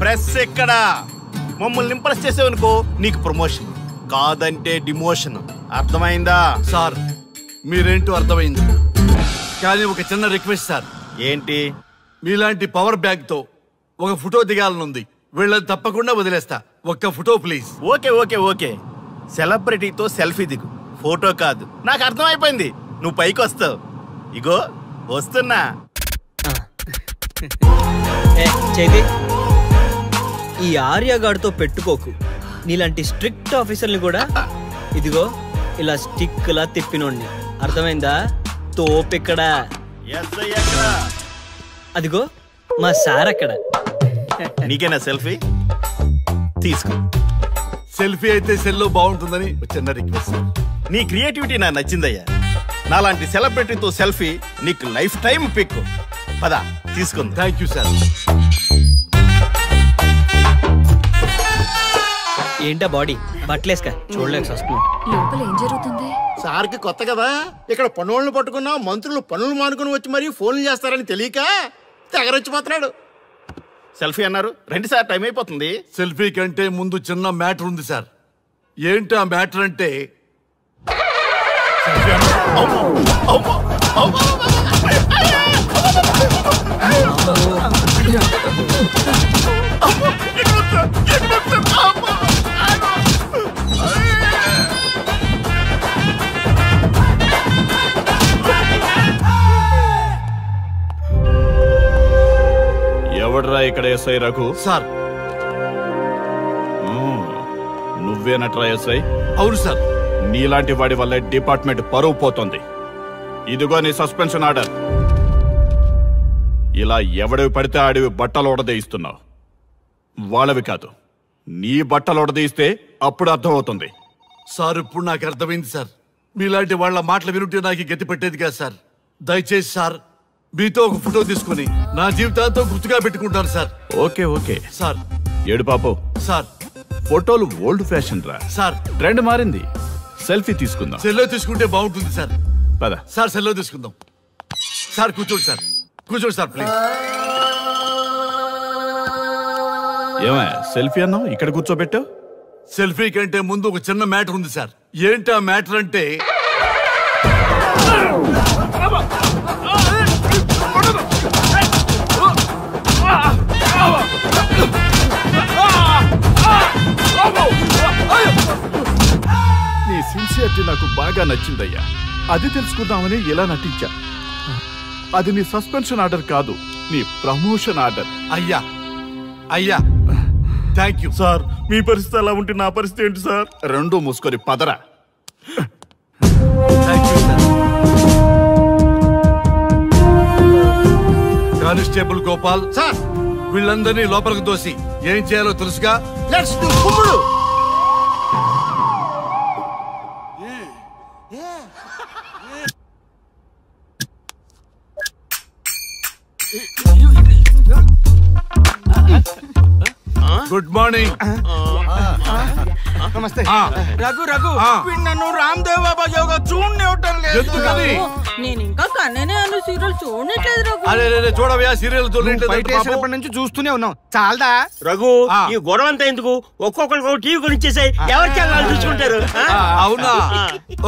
ప్రెస్ ఎక్కడ మమ్మల్ని ఇంప్రెస్ చేసేవనుకో నీకు ప్రమోషన్, కాదంటే డిమోషన్. అర్థమైందా? సార్ మీరేంటో అర్థమైంది, కానీ ఒక చిన్న రిక్వెస్ట్ సార్. ఏంటి? మీలాంటి పవర్ బ్యాంక్ తో ఒక ఫోటో దిగాలనుంది. వీళ్ళని తప్పకుండా వదిలేస్తా, ఒక్క ఫోటో ప్లీజ్. ఓకే, సెలబ్రిటీతో సెల్ఫీ దిగు, ఫోటో కాదు. నాకు అర్థమైపోయింది, నువ్వు పైకి వస్తావు. ఇగో వస్తున్నా. చేతి ఈ ఆర్యగాడితో పెట్టుకోకు. నీలాంటి స్ట్రిక్ట్ ఆఫీసర్ని కూడా ఇదిగో ఇలా స్టిక్ లా తిప్పినోడిని. అర్థమైందా? తోపిక్కడ. అదిగో మా సార్ అక్కడ. నీకేనా సెల్ఫీ? తీసుకో. సెల్ఫీ అయితే సెల్లో బాగుంటుందని చిన్న రిక్వెస్ట్. నీ క్రియేటివిటీ నాకు నచ్చిందయ్యా. నాలాంటి సెలబ్రిటీతో సెల్ఫీ నీకు లైఫ్ టైం పిక్. పద తీసుకుంది. Thank you sir. ఏంటా బాడీ బట్టలేసుక చూడలేక వస్తున్నాం. లోపల ఏం జరుగుతుంది? సార్కి కొత్త కదా, ఇక్కడ పనులను పట్టుకున్నా మంత్రులు పనులు మానుకుని వచ్చి మరీ ఫోన్లు చేస్తారని తెలియక తెగరొచ్చిపోతున్నాడు. సెల్ఫీ అన్నారు, రండి సార్, టైం అయిపోతుంది. సెల్ఫీ కంటే ముందు చిన్న మ్యాటర్ ఉంది సార్. ఏంటి ఆ మ్యాటర్ అంటే ఎవడ్రా ఇక్కడ ఎస్ఐ రఘు? సార్. నువ్వేనట్రా ఎస్ఐ? అవును సార్. నీలాంటి వాడి వల్ల డిపార్ట్మెంట్ పరువు పోతుంది. ఇదిగో నీ సస్పెన్షన్ ఆర్డర్. ఇలా ఎవడివి పడితే ఆడివి బట్టలు ఉడదీయిస్తున్నావు. వాళ్ళవి కాదు, నీ బట్టలు ఉడదీయిస్తే అప్పుడు అర్థమవుతుంది. సార్ ఇప్పుడు నాకు అర్థమైంది సార్. మీలాంటి వాళ్ళ మాటలు వినుంటే నాకు గతి పెట్టేది కాదు సార్. దయచేసి సార్ మీతో ఒక ఫోటో తీసుకుని నా జీవితాంతో గుర్తుగా పెట్టుకుంటాను సార్. Okay okay sir. ఏడు పాపు సార్. ఫోటోలు ఓల్డ్ ఫ్యాషన్ రా సార్. ట్రెండ్ మారింది. సెల్ఫీ తీసుకుందాం. సెల్లో తీసుకుంటే బాగుంటుంది సార్. పద సార్, సెల్లో తీసుకుందాం. సార్ కూర్చోండి సార్, కూర్చోండి సార్ ప్లీజ్. ఏమా సెల్ఫీ అన్నావు, ఇక్కడ కూర్చోబెట్టావు? సెల్ఫీ కంటే ముందు ఒక చిన్న మ్యాటర్ ఉంది సార్. ఏంటి ఆ మ్యాటర్ అంటే నీ సిన్సియరిటీ నాకు బాగా నచ్చిందయ్యా. అది తెలుసుకుందామని ఇలా నటించా. అది నీ సస్పెన్షన్ ఆర్డర్ కాదు, నీ ప్రమోషన్ ఆర్డర్. అయ్యా అయ్యా థ్యాంక్ యూ సార్. మీ పరిస్థితి అలా ఉంటే నా పరిస్థితి ఏంటి సార్? రెండు మూసుకొని పదరా. కానిస్టేబుల్ గోపాల్ సార్, వీళ్ళందరినీ లోపలికి తోసి ఏం చేయాలో తెలుసుగా. లెట్స్ డు కుమ్ముడు. Good morning. నమస్తే. రఘు రఘు నన్ను రామ్దేవ్ బాబా యోగా చూడనివ్వటం లేదు. నేను ఇంకా కన్ననే అను సీరియల్ చూడట్లేదు రఘు. అరే చూడవయ్యా, సీరియల్ చూడలేనప్పటి నుంచి చూస్తూనే ఉన్నాం. చాలదా రఘు? ఈ గొడవ అంతా ఎందుకు? ఒక్కొక్కరికి టీవీ కొనిచ్చేసాయి, ఎవరి ఛానల్ చూసుకుంటారు. అవునా?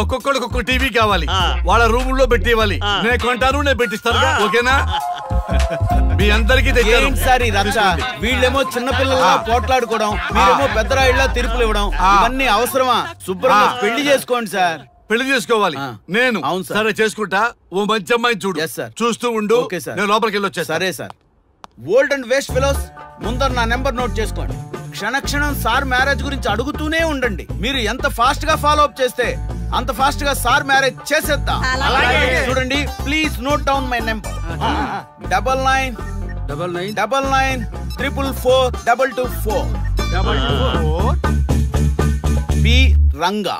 ఒక్కొక్కడికి ఒక్కొక్క టీవీ కావాలి, వాళ్ళ రూమ్ లో పెట్టివ్వాలి. నేను కొంటాను, నేను పెట్టిస్తాను. ఓకేనా? మీ అందరికీ సార్ వీళ్ళేమో చిన్నపిల్లల పోట్లాడుకోవడం, మీరేమో పెద్దరాయిళ్ళ తీర్పులు ఇవ్వడం, ఇవన్నీ అవసరమా? శుభ్రంగా పెళ్లి చేసుకోండి సార్. పెళ్లి చేసుకోవాలి నేను. అవును సరే చేసుకుంటా. ఓ మంచి అమ్మాయిని చూడు. చూస్తూ ఉండు. నేను లోపలికి వెళ్ళి వచ్చా. సరే sir. Old and waste fellows, ముందర నా నెంబర్ నోట్ చేసుకోండి. క్షణక్షణం సార్ మ్యారేజ్ గురించి అడుగుతూనే ఉండండి. మీరు ఎంత ఫాస్ట్ గా ఫాలో అప్ చేస్తే అంత ఫాస్ట్ గా సార్ మ్యారేజ్ చేసేద్దాం. చూడండి, please note down my number. 9999442224 B Ranga.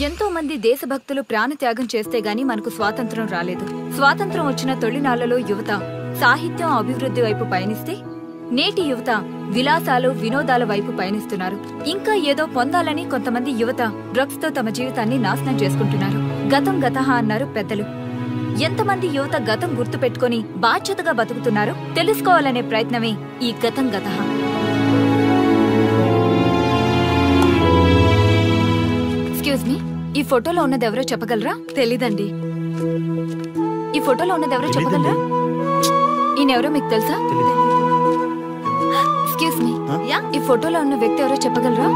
ఎంతో మంది దేశభక్తులు ప్రాణత్యాగం చేస్తే గాని మనకు స్వాతంత్రం రాలేదు. స్వాతంత్రం వచ్చిన తొలినాళ్లలో యువత సాహిత్యం అభివృద్ధి వైపు పయనిస్తే నేటి యువత విలాసాలు వినోదాల వైపు పయనిస్తున్నారు. ఇంకా ఏదో పొందాలని కొంతమంది యువత డ్రగ్స్ తో తమ జీవితాన్ని నాశనం చేసుకుంటున్నారు. గతం గతహ అన్నారు పెద్దలు. ఎంతమంది యువత గతం గుర్తు పెట్టుకుని బాధ్యతగా బతుకుతున్నారో తెలుసుకోవాలనే ప్రయత్నమే ఈ గతం గతహ. ఎక్స్క్యూజ్ మీ, ఈ ఫోటోలో ఉన్నది ఎవరో చెప్పగలరా? తెలీదండి. ఈ ఫోటోలో ఉన్నది ఎవరో చెప్పగలరా? ఈయనెవరో మీకు తెలుసా? ఎక్స్క్యూజ్ మీ, ఈ ఫోటోలో ఉన్న వ్యక్తి ఎవరో చెప్పగలరా?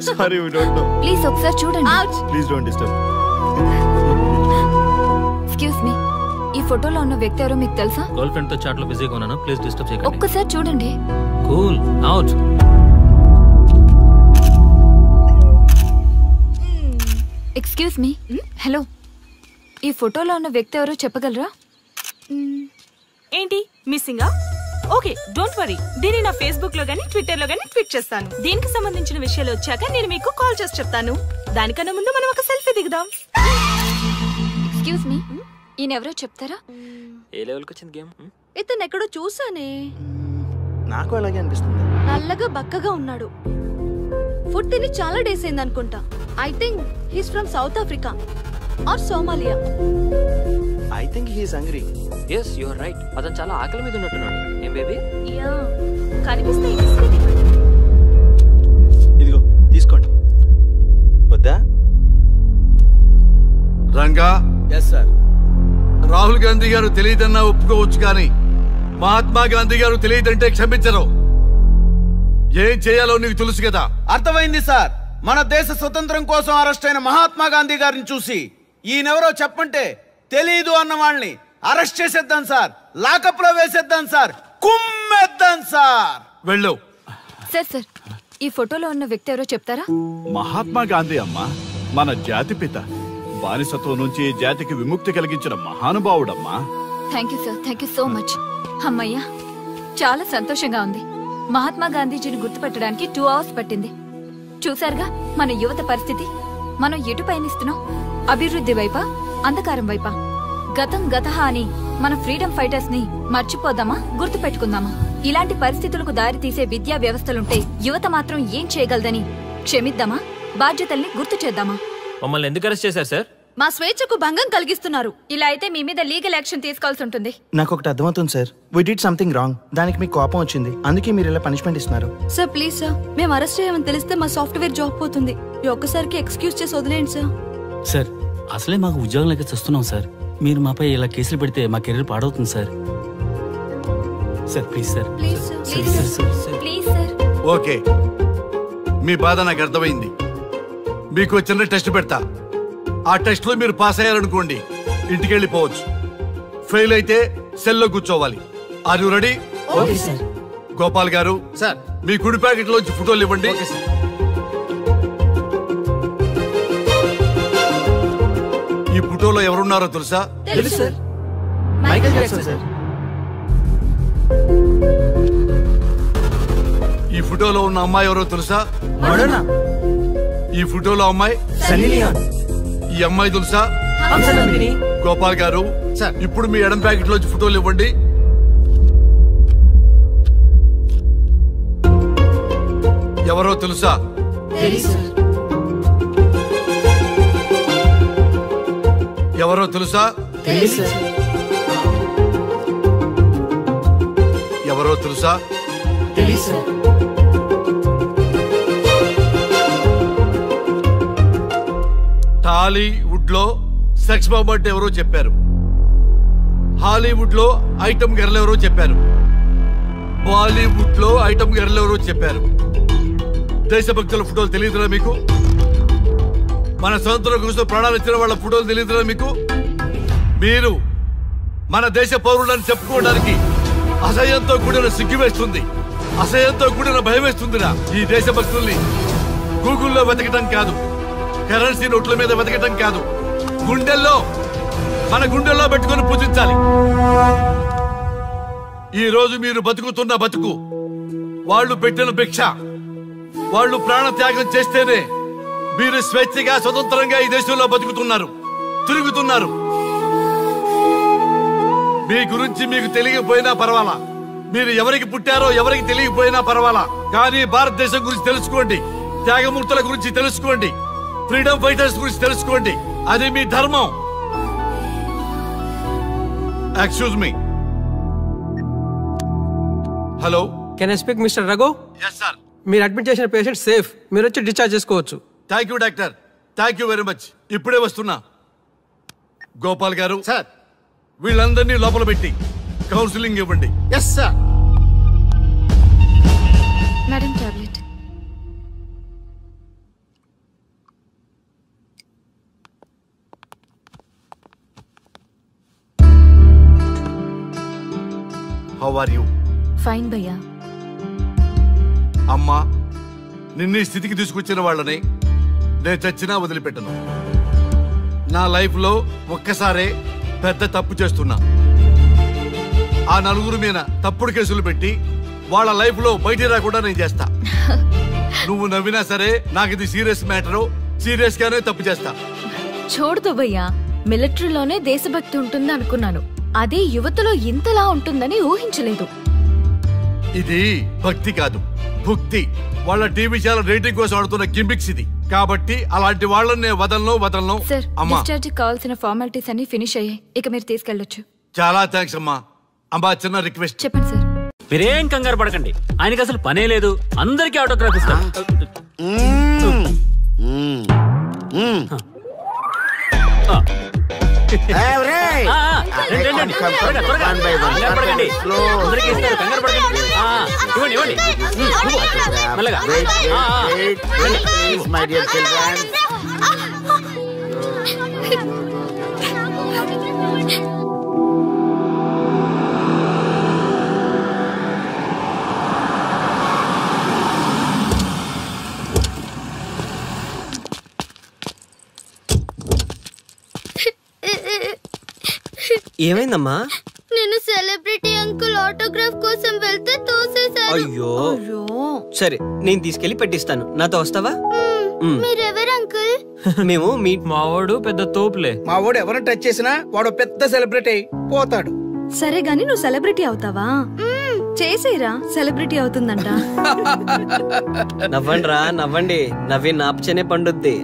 Sorry, we don't know. Please ఒకసారి చూడండి. Please don't disturb. Excuse me, ఈ ఫోటోలో ఉన్న వ్యక్తి ఎవరో మీకు తెలుసా? గర్ల్ ఫ్రెండ్ తో చాట్ లో బిజీగా ఉన్నాను, ప్లీజ్ డిస్టర్బ్ చేయకండి. ఒక్కసారి చూడండి. Cool out. Excuse me, hello, ఈ ఫోటోలో ఉన్న వ్యక్తి ఎవరో చెప్పగలరా? ఏంటి మిస్సింగా? ఓకే డోంట్ వరీ, దీన్ని నా ఫేస్బుక్ లో గానీ ట్విట్టర్ లో గానీ ట్వీట్ చేస్తాను. దీనికి సంబంధించిన విషయాలు వచ్చాక నేను మీకు కాల్ చేసి చెప్తాను. దానికన్నా ముందు మనం ఒక సెల్ఫీ దిగుదాం. ఎక్స్క్యూజ్ మీ, ఈయనెవరో చెప్తారా? ఏ లెవెల్కి వచ్చింది గేమ్? ఇతను ఎక్కడో చూసానే. నాకు అలాగే అనిపిస్తుంది. నల్లగా బక్కగా ఉన్నాడు. ఫుడ్ తిని చాలా డేస్ అయింది అనుకుంటా. I think he's from South Africa or Somalia. I think he's hungry. Yes you are right. అతను చాలా ఆకలి మీద ఉన్నట్టున్నాడు. ఏం బేబీ? యా కనిపిస్తే ఇదిగో తీసుకోండి. వద్దా? రంగా. Yes sir. రాహుల్ గాంధీ గారు తెలియదన్నా ఒప్పుకోవచ్చు, కానీ మహాత్మా గాంధీ గారు తెలియదంటే క్షమించరు. ఏం చేయాలో నీకు తెలుసు కదా. అర్థమైంది సార్. మన దేశ స్వతంత్రం కోసం అరెస్ట్ అయిన మహాత్మా గాంధీ గారిని చూసి ఈయనెవరో చెప్పంటే తెలీదు అన్న వాళ్ళని అరెస్ట్ చేసేద్దాం సార్. లాకప్ లో వేసేద్దాం సార్. కుమ్మేద్దాం సార్. వెళ్ళు. సార్ ఈ ఫోటోలో ఉన్న వ్యక్తి ఎవరో చెప్తారా? మహాత్మా గాంధీ అమ్మా, మన జాతిపిత. బానిసత్వం నుంచి జాతికి విముక్తి కలిగించిన మహానుభావుడమ్మా. Thank you sir, thank you so much. అమ్మయ్యా, చాలా సంతోషంగా ఉంది. మహాత్మా గాంధీజీని గుర్తుపెట్టడానికి 2 hours పట్టింది. చూసారుగా మన యువత పరిస్థితి. మనం ఎటు పయనిస్తున్నాం? అభివృద్ధి వైపా, అంధకారం వైపా? గతం గతహ అని మన ఫ్రీడమ్ ఫైటర్స్ ని మర్చిపోదామా, గుర్తు పెట్టుకుందామా? ఇలాంటి పరిస్థితులకు దారి తీసే విద్యా వ్యవస్థలుంటే యువత మాత్రం ఏం చేయగలదని క్షమిద్దామా? బాధ్యతల్ని గుర్తు చేద్దామా? మమ్మల్ని ఎందుకు అరెస్ట్ చేశారు సార్? మా స్వేచ్ఛకు భంగం కలిగిస్తున్నారు. ఇలా అయితే మీ మీద లీగల్ యాక్షన్ తీసుకోవాల్సి ఉంటుంది. నాకు ఒకటి అర్థమవుతుంది sir. We did something wrong. దానికి మీకు కోపం వచ్చింది, అందుకే మీరు ఇలా పనిష్మెంట్ ఇస్తున్నారు. సార్ ప్లీజ్ సార్, మేము అరెస్ట్ చేయమని తెలిస్తే మా సాఫ్ట్వేర్ జాబ్ పోతుంది. ఈ ఒక్కసారికి ఎక్స్క్యూజ్ చేసి వదిలేండి సార్. సార్ అసలే మాకు ఉద్యోగం లేక చూస్తున్నాం సార్. మీరు మాపై ఇలా కేసులు పెడితే మా కెరీర్ పాడవుతుంది sir. Sir please sir. Please sir. Okay, మీ బాధ నాకు అర్థమైంది. మీకు చిన్న టెస్ట్ పెడతా. ఆ టెస్ట్ లో మీరు పాస్ అయ్యారనుకోండి, ఇంటికి వెళ్ళిపోవచ్చు. ఫెయిల్ అయితే సెల్లో కూర్చోవాలి. Are you ready? Gopal garu sir, మీ కుడి ప్యాకెట్ లోంచి ఫోటోలు ఇవ్వండి. ఈ ఫోటోలో ఎవరున్నారో తెలుసా? తెలుసు సార్, మైకేల్ జాక్సన్ సార్. ఈ ఫోటోలో ఉన్న అమ్మాయి ఎవరో తెలుసా? మడోనా. ఈ ఫోటోలో అమ్మాయి సన్నీ లియోన్. ఈ అమ్మాయి తెలుసా? హంసనందిని. గోపాల్ గారు ఇప్పుడు మీ ఎడం ప్యాకెట్ లోంచి ఫోటోలు ఇవ్వండి. ఎవరో తెలుసా? ఎవరో తెలుసా? ఎవరో తెలుసా? టాలీవుడ్ లో సెక్స్ బాంబ్ అంటే ఎవరో చెప్పారు. హాలీవుడ్ లో ఐటమ్ గర్ల్ ఎవరో చెప్పారు. బాలీవుడ్ లో ఐటమ్ గర్ల్ ఎవరో చెప్పారు. దేశభక్తుల ఫోటోలు తెలియదురా మీకు? మన స్వతంత్రం కోసం ప్రాణాలు ఇచ్చిన వాళ్ళ ఫోటోలు తెలియదురా మీకు? మీరు మన దేశ పౌరులని చెప్పుకోవడానికి అసహ్యంతో కూడిన సిగ్గు వేస్తుంది, అసహ్యంతో కూడిన భయం వేస్తుందిరా. ఈ దేశభక్తుల్ని గూగుల్లో వెతకటం కాదు, కరెన్సీ నోట్ల మీద వెతకటం కాదు, గుండెల్లో మన గుండెల్లో పెట్టుకొని పూజించాలి. ఈ రోజు మీరు బతుకుతున్న బతుకు వాళ్ళు పెట్టిన భిక్ష. వాళ్ళు ప్రాణ త్యాగం చేస్తేనే మీరు స్వేచ్ఛగా స్వతంత్రంగా ఈ దేశంలో బతుకుతున్నారు, తిరుగుతున్నారు. మీ గురించి మీకు తెలియకపోయినా పర్వాలా, మీరు ఎవరికి పుట్టారో ఎవరికి తెలియకపోయినా పర్వాలా, కానీ భారతదేశం గురించి తెలుసుకోండి, త్యాగమూర్తుల గురించి తెలుసుకోండి, ఫ్రీడమ్ ఫైటర్స్ గురించి తెలుసుకోండి. అది మీ ధర్మం. Excuse me. Hello, can I speak Mister Raghu? Yes sir. మీరు అడ్మిట్ చేసిన పేషెంట్ సేఫ్, మీరు వచ్చి డిశ్చార్జ్ చేసుకోవచ్చు. Thank you doctor, thank you very much. ఇప్పుడే వస్తున్నా. గోపాల్ గారు సార్, వీళ్ళందరినీ లోపల పెట్టి కౌన్సిలింగ్ ఇవ్వండి. Yes sir. Madam tablet. How are you? Fine భయ్యా. అమ్మా, నిన్న ఈ స్థితికి తీసుకొచ్చిన వాళ్ళని నేను చచ్చినా వదిలిపెట్టను. నా లైఫ్ లో ఒక్కసారే పెద్ద తప్పు చేస్తున్నా. ఆ నలుగురు మీద తప్పుడు కేసులు పెట్టి వాళ్ళ లైఫ్ లో బయట రాకుండా నేను చేస్తా. నువ్వు నవ్వినా సరే నాకు ఇది సీరియస్ మ్యాటర్, సీరియస్ గానే తప్పు చేస్తా. చూడదు భయ్యా, మిలిటరీలోనే దేశభక్తి ఉంటుంది అనుకున్నాను, అదే యువతలో ఇంతలా ఉంటుందని ఊహించలేదు. ఇది భక్తి కాదు, భుక్తి. వాళ్ళ టీవీ ఛానల్ రేటింగ్ కోసం ఆడుతున్న గిమిక్స్ ఇది. కాబట్టి అలాంటి వాళ్ళని నేను వదలను. సార్, అమ్మా డిశ్చార్జ్ కావాల్సిన ఫార్మాలిటీస్ అన్ని ఫినిష్ అయ్యాయి, ఇక మీరు తీసుకెళ్ళొచ్చు. చాలా థ్యాంక్స్ అమ్మా. అమ్మా చిన్న రిక్వెస్ట్. చెప్పండి సార్. మీరేం కంగారు పడకండి, ఆయనకి అసలు పనే లేదు, అందరికీ ఆటోగ్రాఫ్ ఇస్తారు. ఏమైందమ్మా? నేను సెలబ్రిటీ అంకుల్ ఆటోగ్రాఫ్ కోసం వెళ్తే తోసేశారు. అయ్యో, సరే నేను తీసుకెళ్లి పెట్టిస్తాను, నాతో వస్తావా? మీరెవరు అంకుల్? మేము మీ మావాడు పెద్ద తోపులే. మావాడు ఎవరిని టచ్ చేసినా వాడు పెద్ద సెలబ్రిటీ పోతాడు. సరే గాని నువ్వు సెలబ్రిటీ అవుతావా? చేసేరా, సెలబ్రిటీ అవుతుందంట. నవ్వండిరా, నవ్వండి. నవ్వి నాపచనే పండుద్ది.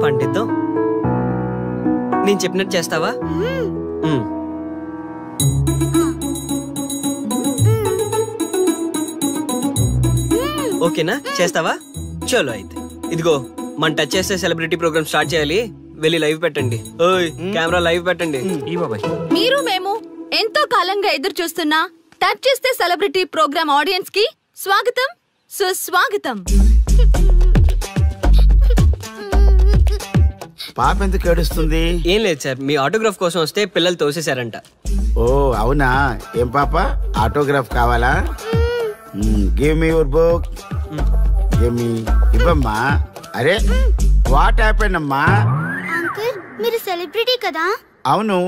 పండిద్దాం. నేను చెప్పినట్టు చేస్తావా? ఓకేనా, చేస్తావా? చలో అయితే ఇదిగో, మన టచ్ చేస్తే సెలబ్రిటీ ప్రోగ్రామ్ స్టార్ట్ చేయాలి. వెళ్ళి లైవ్ పెట్టండి. ఓయ్ కెమెరా లైవ్ పెట్టండి. మీరు మేము ఎంతో కాలంగా ఎదురు చూస్తున్న టచ్ చేస్తే సెలబ్రిటీ ప్రోగ్రామ్ ఆడియన్స్ కి స్వాగతం, సుస్వాగతం. పాప ఎందుకు ఏడుస్తుంది? ఏం లేదు సార్, మీ ఆటోగ్రాఫ్ కోసం వస్తే పిల్లలు తోసేశారంట. ఓ అవునా? ఏం పాప, ఆటోగ్రాఫ్ కావాలా? Give me your book. Give me. ఇవ్వమ్మా. అరే వాట్ హ్యాపెండ్ అమ్మా? అంకుల్ మీరు సెలబ్రిటీ కదా? అవును.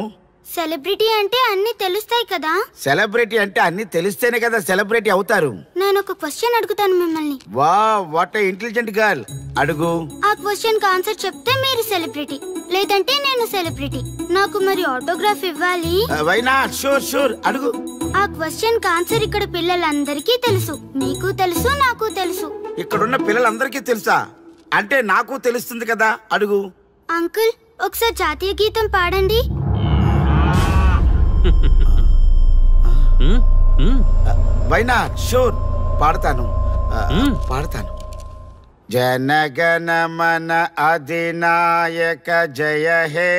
సెలబ్రిటీ అంటే అన్ని తెలుస్తాయి కదా? సెలబ్రిటీ అంటే అన్ని తెలిస్తేనే కదా సెలబ్రిటీ అవుతారు. నేను ఒక క్వశ్చన్ అడుగుతాను మిమ్మల్ని. Wow, what a intelligent girl. అడుగు. ఆ క్వశ్చన్ కి ఆన్సర్ చెప్తే మీరు సెలబ్రిటీ, లేదంటే నేను సెలబ్రిటీ. నాకు మరి ఆటోగ్రాఫ్ ఇవ్వాలి. Why not? షూర్ షూర్, అడుగు. ఆ క్వశ్చన్ కి ఆన్సర్ ఇక్కడ పిల్లలందరికీ తెలుసు, మీకు తెలుసు, నాకు తెలుసు. ఇక్కడున్న పిల్లలందరికీ తెలుసా? అంటే నాకు తెలుస్తుంది కదా. అడుగు. అంకుల్ ఒకసారి జాతీయ గీతం పాడండి. వైనా షూర్ పాడతాను. జనగణ మన అధినాయక జయ హే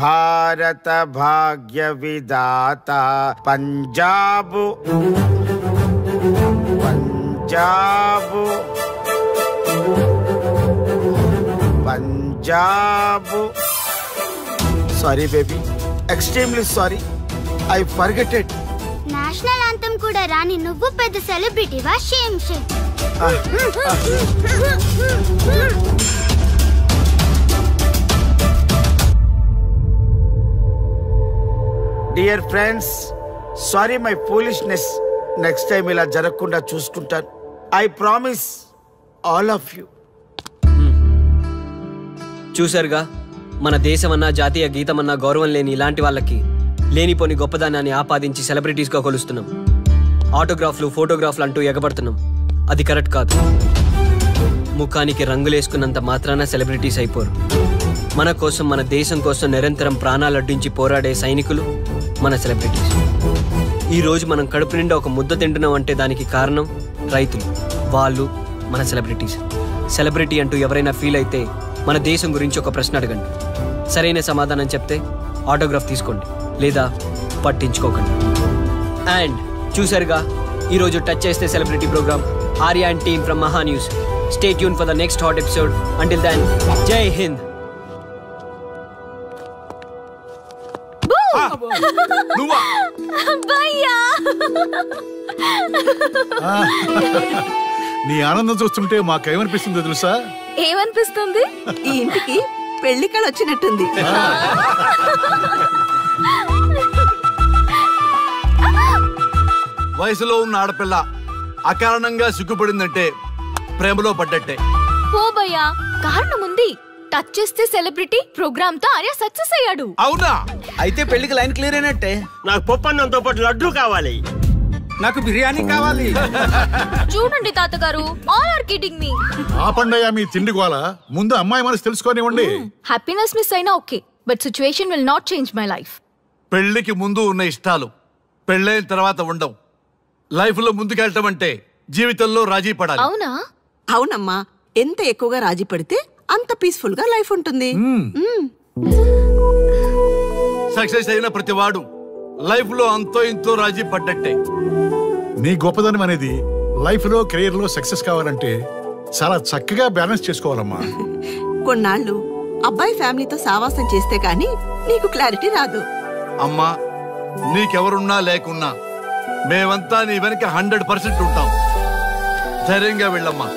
భారత భాగ్య విధాత. Punjab Punjab Punjab. Sorry baby, extremely sorry, I forget it. National anthem కూడా రాని నువ్వు పెద్ద సెలబ్రిటీవా? Shame shame. Dear friends, sorry my foolishness. Next time ఇలా జరగకుండా చూసుకుంటాను. I promise all of you. చూసారుగా, మన దేశమన్నా జాతీయ గీతమన్నా గౌరవం లేని ఇలాంటి వాళ్ళకి లేనిపోని గొప్పదానాన్ని ఆపాదించి సెలబ్రిటీస్ గా కొలుస్తున్నాం. ఆటోగ్రాఫ్లు, ఫోటోగ్రాఫ్లు అంటూ ఎగబడుతున్నాం. అది కరెక్ట్ కాదు. ముఖానికి రంగులేసుకున్నంత మాత్రాన సెలబ్రిటీస్ అయిపోరు. మన కోసం, మన దేశం కోసం నిరంతరం ప్రాణాలు అడ్డించి పోరాడే సైనికులు మన సెలబ్రిటీస్. ఈ రోజు మనం కడుపు నిండా ఒక ముద్ద తింటున్నాం అంటే దానికి కారణం రైతులు. వాళ్ళు మన సెలబ్రిటీస్. సెలబ్రిటీ అంటూ ఎవరైనా ఫీల్ అయితే మన దేశం గురించి ఒక ప్రశ్న అడగండి. సరైన సమాధానం చెప్తే ఆటోగ్రాఫ్ తీసుకోండి, లేదా పట్టించుకోకండి. అండ్ చూసారుగా, ఈరోజు టచ్ చేస్తే celebrity programme. Arya and team from Maha news. Stay tune for the next hot episode. Until then, Jai Hind. నీ ఆనందం చూస్తుంటే మాకేమనిపిస్తుందో తెలుసా? ఏమనిపిస్తుంది? ఈ ఇంటికి పెళ్లి కళ వచ్చినట్టుంది. వయసులో ఉన్న ఆడపిల్ల అకారణంగా సిగ్గుపడిందంటే ప్రేమలో పడ్డట్టే. ఓ భయ్యా, కారణం ఉంది. టచ్ చేస్తే సెలబ్రిటీ ప్రోగ్రామ్ తో ఆర్య సక్సెస్ అయ్యాడు. అవునా? అయితే పెళ్లికి లైన్ క్లియర్ అయినట్టే. నాకు పప్పన్నంతో పాటు లడ్డు కావాలి. నాకు బిర్యానీ కావాలి. చూడండి తాతగారు, ఆల్ ఆర్ కిడింగ్ మీ. ఆపండయ్యా మీ తిండి గోల. ముందు అమ్మాయి మనసు తెలుసుకోనివ్వండి. హ్యాపీనెస్ మిస్ అయినా okay, but situation will not change my life. పెళ్లికి ముందు ఉన్న ఇష్టాలు పెళ్ళైన తర్వాత ఉండవు. లైఫ్ లో ముందుకెళ్ళటం అంటే జీవితంలో రాజీ పడాలి. అవునా? అవునమ్మా, ఎంత ఎక్కువగా రాజీ పడితే అంత పీస్ఫుల్ గా లైఫ్ ఉంటుంది. సక్సెస్ అయిన ప్రతివాడు లైఫ్ లో అంతో ఇంతో రాజీ పడ్డట్టే. నీ గొప్పదనం అనేది లైఫ్ లో కెరీర్ లో సక్సెస్ కావాలంటే చాలా చక్కగా బ్యాలెన్స్ చేసుకోవాలమ్మా. కొన్నాళ్ళు అబ్బాయి ఫ్యామిలీతో సావాసం చేస్తే గానీ నీకు క్లారిటీ రాదు. అమ్మా, నీకెవరున్నా లేకున్నా మేమంతా నీ వెనక 100% ఉంటాం. ధైర్యంగా వెళ్ళమ్మా.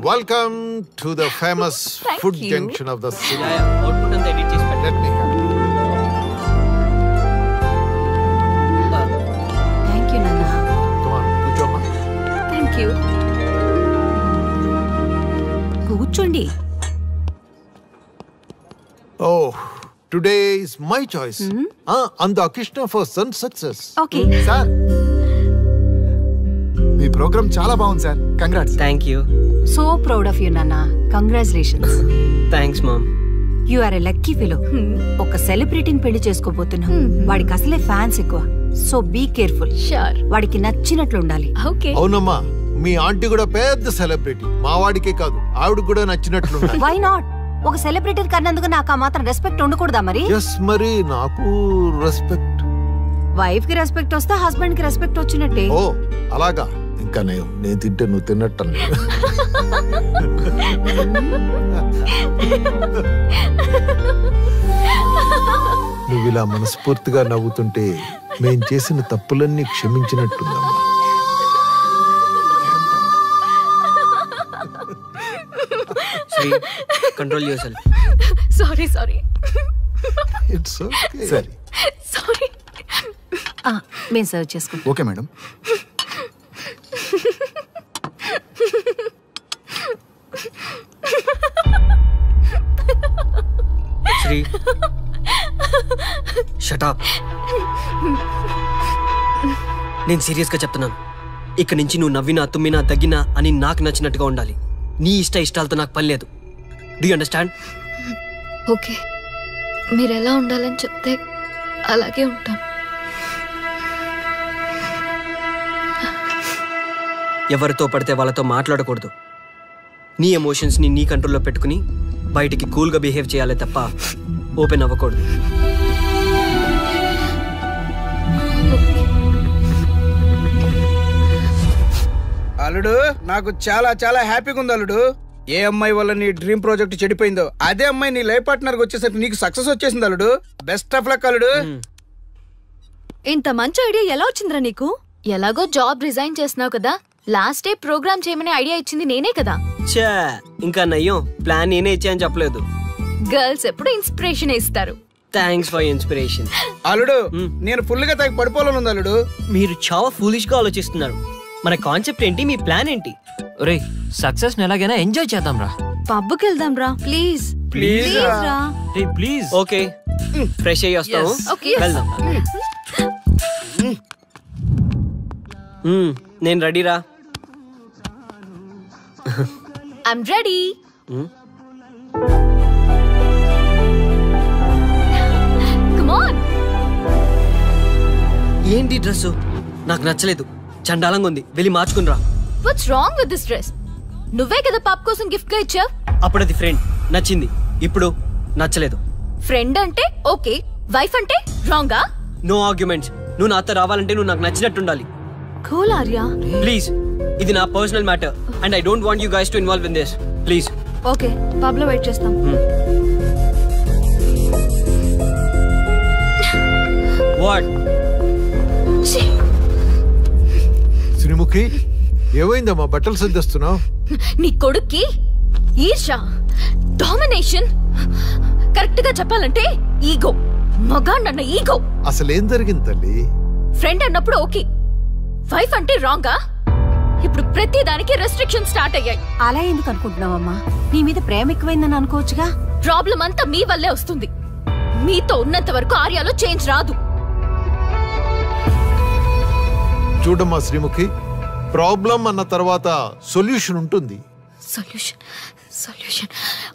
Welcome to the famous food junction of the city. Output and edit చేసి పెట్టండి. Let me help. Thank you నాన్న. Come on, కూర్చోమ్మా. Thank you. కూర్చోండి. Oh, today is my choice. Andakishna for son success. Okay. Sir. మీ programme చాలా బాగుంది sir. Congrats. Thank you. So proud of you నాన్న. Congratulations. Thanks mom. You are a lucky fellow. ఒక సెలబ్రిటీని పెళ్లి చేసుకోబోతున్నావు. వాడికి అసలే ఫ్యాన్స్ ఎక్కువ. So be careful. వాడికి నచ్చినట్లు ఉండాలి. ఓకే. అవునమ్మా, మీ ఆంటీ కూడా పెద్ద సెలబ్రిటీ. మా వాడికే కాదు, ఆవిడ కూడా నచ్చినట్లు. Why not? ఒక సెలబ్రిటీ కన్నందుకు నాకు ఆ మాత్రం రెస్పెక్ట్ ఉండకూడదా మరి? ఎస్, మరి నాకు రెస్పెక్ట్. వైఫ్ కి రెస్పెక్ట్ వస్తే హస్బెండ్ కి రెస్పెక్ట్ వచ్చినట్టే. ఓ అలాగా? ఇంకా నేను తింటే నువ్వు తిన్నట్టు. నువ్వు ఇలా మనస్ఫూర్తిగా నవ్వుతుంటే మేం చేసిన తప్పులన్నీ క్షమించినట్టుందమ్మా. Control yourself. Sorry. It's okay. సరే. సారీ. మేము సర్వ్ చేసుకుంటాం. Okay madam. Sri, shut up. నేను సీరియస్ గా చెప్తున్నాను. ఇక నుంచి నువ్వు నవ్వినా తుమ్మినా తగ్గినా అని నాకు నచ్చినట్టుగా ఉండాలి. నీ ఇష్టాలతో నాకు పని లేదు. Do you understand? ఓకే, మీరు ఎలా ఉండాలని చెప్తే అలాగే ఉంటాను. ఎవరితో పడితే వాళ్ళతో మాట్లాడకూడదు. నీ ఎమోషన్స్ని నీ కంట్రోల్లో పెట్టుకుని బయటికి కూల్గా బిహేవ్ చేయాలి తప్ప ఓపెన్ అవ్వకూడదు. అల్లుడు, నాకు చాలా చాలా హ్యాపీగా ఉంది అల్లుడు. ఏ అమ్మాయి వల్ల నీ డ్రీమ్ ప్రాజెక్ట్ చెడిపోయిందో అదే అమ్మాయి నీ లైఫ్ పార్ట్నర్ వచ్చేసరికి నీకు సక్సెస్ వచ్చేసింది అల్లుడు. బెస్ట్ ఆఫ్ లక్ అల్లుడు. ఇంత మంచి ఐడియా ఎలా వచ్చిందిరా నీకు? ఎలాగో జాబ్ రిజైన్ చేస్తున్నావు కదా, లాస్ట్ డే ప్రోగ్రామ్ చేయమని ఐడియా ఇచ్చింది నేనే కదా. చా, ఇంకా నయ్యం, ప్లాన్ నేనే ఇచ్చాయని చెప్పలేదు. గర్ల్స్ ఎప్పుడు ఇన్స్పిరేషన్ ఇస్తారు. Thanks for inspiration. అల్లుడు, నేను ఫుల్ గా తగ్గి పడిపోవాలని అల్లుడు. మీరు చాలా ఫూలిష్ గా ఆలోచిస్తున్నారు. మన కాన్సెప్ట్ ఏంటి, మీ ప్లాన్ ఏంటి? ఒరే, సక్సెస్ ని ఎలాగైనా ఎంజాయ్ చేద్దాం రా. పబ్కి వెళ్దాం రా ప్లీజ్. ప్లీజ్ రా. ప్లీజ్. ఓకే, ఫ్రెష్ అయ్యి వస్తాము. వెళ్దాం. నేను రెడీరా. I'm ready. Come on. ఏంటి డ్రెస్? నాకు నచ్చలేదు, చండాలంగా ఉంది. వెళ్ళి మార్చుకుని రా. What's wrong with this dress? నువ్వే కదా పాప్ కోసం గిఫ్ట్ గా ఇచ్చావు. అప్పుడు అది ఫ్రెండ్, నచ్చింది. ఇప్పుడు నచ్చలేదు. ఫ్రెండ్ అంటే ఓకే, వైఫ్ అంటే రాంగా? No arguments. నువ్వు నాతో రావాలంటే నువ్వు నాకు నచ్చినట్టు ఉండాలి. కూల్ ఆర్యా. ప్లీజ్, ఇది నా personal matter and I don't want you guys to involve in this. Please. Okay, pub లో వెయిట్ చేస్తాం. వాట్? శ్రీముఖి ఏమైందమ్మా బట్టలు సర్దిస్తున్నావు? నీ కొడుక్కి ఈర్ష, డామినేషన్, కరెక్ట్ గా చెప్పాలంటే ఈగో. మగాండన్న ఈగో. అసలేం జరిగింది తల్లి? ఫ్రెండ్ అన్నప్పుడు ఓకే, వైఫ్ అంటే రాంగా? ఇప్పుడు ప్రతి దానికి రెస్ట్రిక్షన్ స్టార్ట్ అయ్యాయి. అలా ఎందుకు అనుకుంటున్నావమ్మా? నీ మీద ప్రేమ ఎక్కువైందని అనుకోవచ్చుగా. ప్రాబ్లం అంతా మీ వల్లే వస్తుంది. మీతో ఉన్నంత వరకు ఆర్యాలో చేంజ్ రాదు. చూడమ్మా శ్రీముఖి, ప్రాబ్లం అన్న తర్వాత సొల్యూషన్ ఉంటుంది. సొల్యూషన్ సొల్యూషన్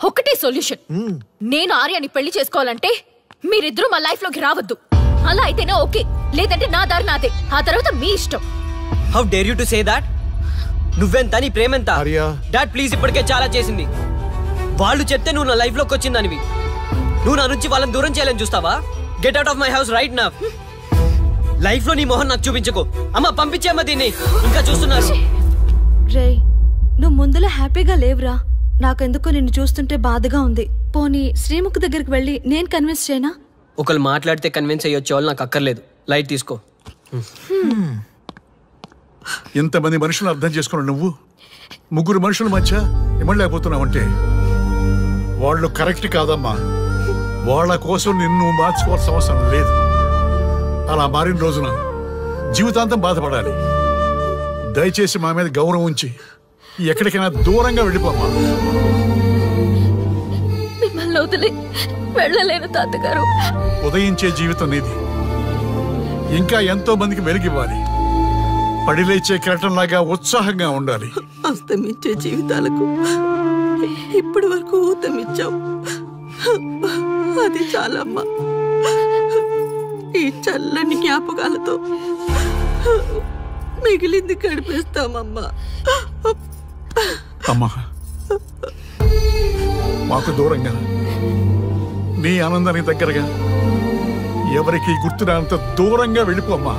ఒకటే సొల్యూషన్. నేను ఆర్యాని పెళ్లి చేసుకోవాలంటే మీరిద్దరూ మా లైఫ్ లోకి రావద్దు. అలా అయితేనే ఓకే, లేదంటే నా దారి నాదే. ఆ తర్వాత మీ ఇష్టం. How dare you to say that? నువ్వెంత, నీ ప్రేమెంత? డాడ్ ప్లీజ్, ఇప్పటికే చాలా చేసింది. వాళ్ళు చెప్తే నువ్వు నా లైఫ్ లోకి వచ్చిందానివి. నువ్వు నా నుంచి వాళ్ళని దూరం చేయాలని చూస్తావా? Get out of my house right now. Life లో నీ మొహం నాకు చూపించకు. అమ్మ పంపించేమ్మ దీన్ని, ఇంకా చూస్తున్నారు. రే, నువ్వు ముందులో హ్యాపీగా లేవురా. నాకెందుకో నిన్ను చూస్తుంటే బాధగా ఉంది. పోనీ శ్రీముఖ్ దగ్గరికి వెళ్ళి నేను కన్విన్స్ చేయనా? ఒకళ్ళు మాట్లాడితే కన్విన్స్ అయ్యొచ్చే వాళ్ళు నాకు అక్కర్లేదు. లైట్ తీసుకో. ఇంతమంది మనుషులు అర్థం చేసుకున్నావు నువ్వు. ముగ్గురు మనుషుల మధ్య ఇమ్మలేకపోతున్నావంటే వాళ్ళు కరెక్ట్ కాదమ్మా. వాళ్ళ కోసం నిన్ను మార్చుకోవాల్సిన అవసరం లేదు. అలా మారిన రోజున జీవితాంతం బాధపడాలి. దయచేసి మా మీద గౌరవం ఉంచి ఎక్కడికైనా దూరంగా వెళ్ళిపోమ్మా. మిమ్మల్ని వదిలి వెళ్ళలేను తాతగారు. ఉదయించే జీవితం నీది. ఇంకా ఎంతో మందికి వెలిగివ్వాలి. పడిలేచే కెరటంలాగా ఉత్సాహంగా ఉండాలి. అస్తమించే జీవితాలకు ఇప్పటి వరకు ఊతమిచ్చావు. అది చాలమ్మా. ఈ చల్లని జ్ఞాపకాలతో మిగిలింది గడిపేస్తామమ్మా. అమ్మా, మాకు దూరంగా, నీ ఆనందానికి దగ్గరగా, ఎవరికి గుర్తురానంత దూరంగా వెళ్ళిపోమ్మా.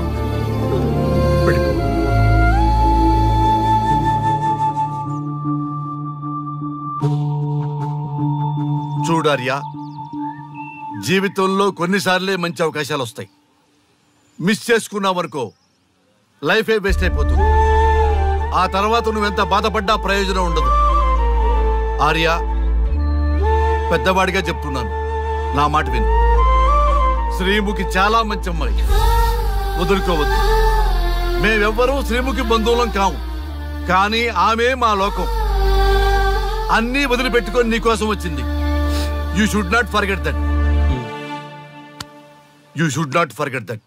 వెళ్ళిపో. చూడార్యా, జీవితంలో కొన్నిసార్లే మంచి అవకాశాలు వస్తాయి. మిస్ చేసుకున్నావనుకో లైఫే వేస్ట్ అయిపోతుంది. ఆ తర్వాత నువ్వెంత బాధపడ్డా ప్రయోజనం ఉండదు. ఆర్య, పెద్దవాడిగా చెప్తున్నాను, నా మాట విను. శ్రీముఖి చాలా మంచి అమ్మాయి, వదులుకోవద్దు. మేమెవ్వరూ శ్రీముఖి బంధువులం కాము, కానీ ఆమె మా లోకం. అన్నీ వదిలిపెట్టుకొని నీకోసం వచ్చింది. You should not forget that. You should not forget that.